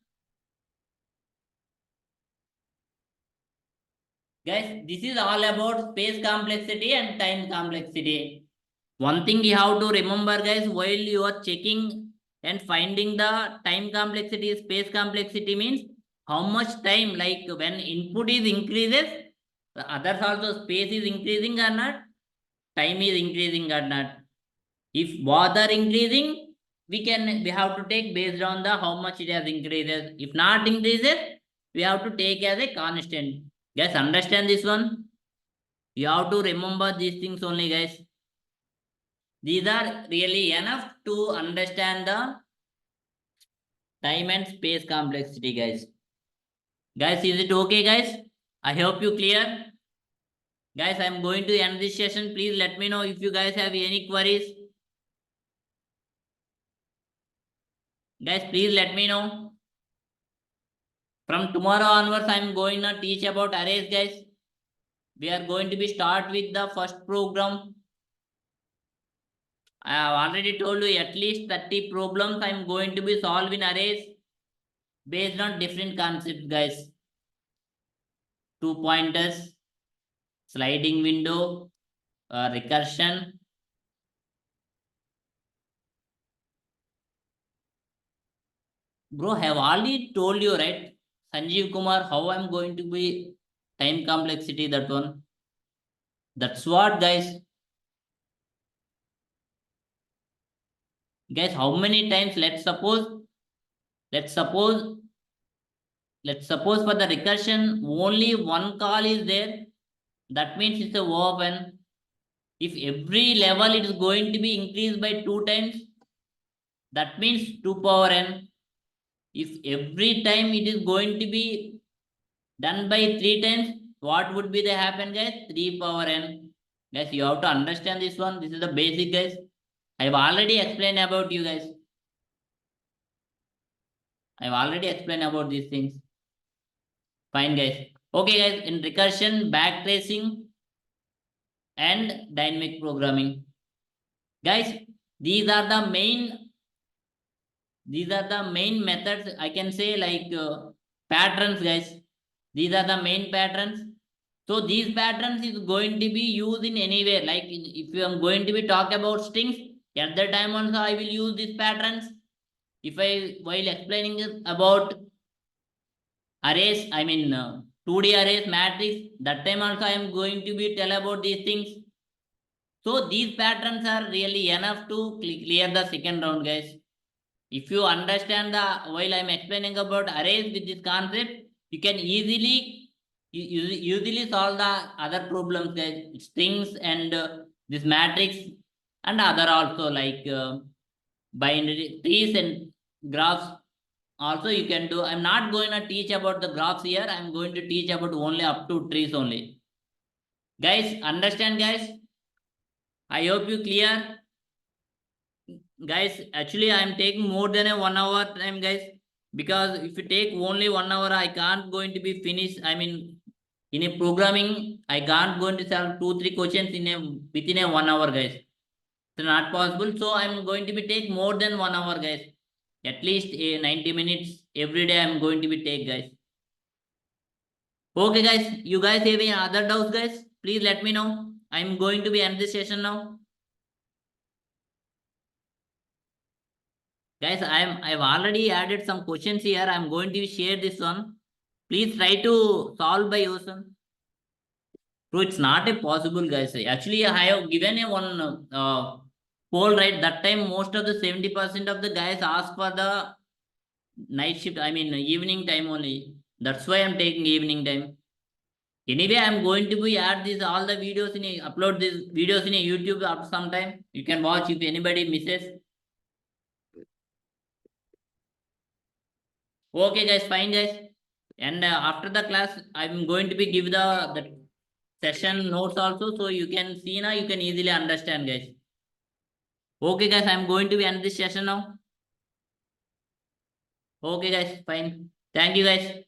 Guys, this is all about space complexity and time complexity. One thing you have to remember, guys, while you are checking and finding the time complexity, space complexity means how much time, like when input is increases, the others also space is increasing or not, time is increasing or not. If both are increasing, we have to take based on the how much it has increases. If not increases, we have to take as a constant. Guys, understand this one? You have to remember these things only, guys. These are really enough to understand the time and space complexity, guys. Guys, is it okay, guys? I hope you clear. Guys, I'm going to end this session. Please let me know if you guys have any queries. Guys, please let me know. From tomorrow onwards, I'm going to teach about arrays, guys. We are going to be start with the first program. I have already told you at least 30 problems I'm going to be solving arrays based on different concepts, guys. 2 pointers, sliding window, recursion. Bro, I have already told you, right? Sanjeev Kumar, how I'm going to be time complexity, that one. That's what, guys. Guys, how many times? Let's suppose for the recursion, only one call is there. That means it's a O of n. If every level it is going to be increased by 2 times, that means 2 power n. If every time it is going to be done by 3 times, what would be the happen, guys? 3 power n. Guys, you have to understand this one. This is the basic, guys. I have already explained about you, guys. I have already explained about these things. Fine, guys. Okay, guys. In recursion, backtracing, and dynamic programming. Guys, these are the main methods, I can say, like patterns, guys. These are the main patterns. So these patterns is going to be used in anywhere. Like if you am going to be talk about strings, at that time also I will use these patterns. If I while explaining about arrays, I mean 2D arrays, matrix, that time also I am going to be tell about these things. So these patterns are really enough to clear the second round, guys. If you understand the while I'm explaining about arrays with this concept, you can easily solve the other problems, guys. Strings and this matrix and other also like binary trees and graphs also you can do. I'm not going to teach about the graphs here. I'm going to teach about only up to trees only. Guys, understand guys? I hope you clear. Guys, actually I'm taking more than a 1 hour time, guys. Because if you take only 1 hour, I can't going to be finished. I mean, in a programming, I can't going to solve 2 3 questions in a within a 1 hour, guys. It's not possible. So I'm going to be take more than 1 hour, guys. At least 90 minutes every day I'm going to be take, guys. Okay, guys. You guys have any other doubts, guys? Please let me know. I'm going to be end this session now. Guys, I've already added some questions here. I'm going to share this one. Please try to solve by yourself. So it's not a possible, guys. Actually, I have given a one poll, right? That time, most of the 70% of the guys ask for the night shift. I mean, evening time only. That's why I'm taking evening time. Anyway, I'm going to be add these all the videos in a, upload these videos in a YouTube after some time. You can watch if anybody misses. Okay, guys, fine, guys. And after the class, I'm going to be give the session notes also, so you can see now. You can easily understand, guys. Okay, guys, I'm going to be end this session now. Okay, guys, fine. Thank you, guys.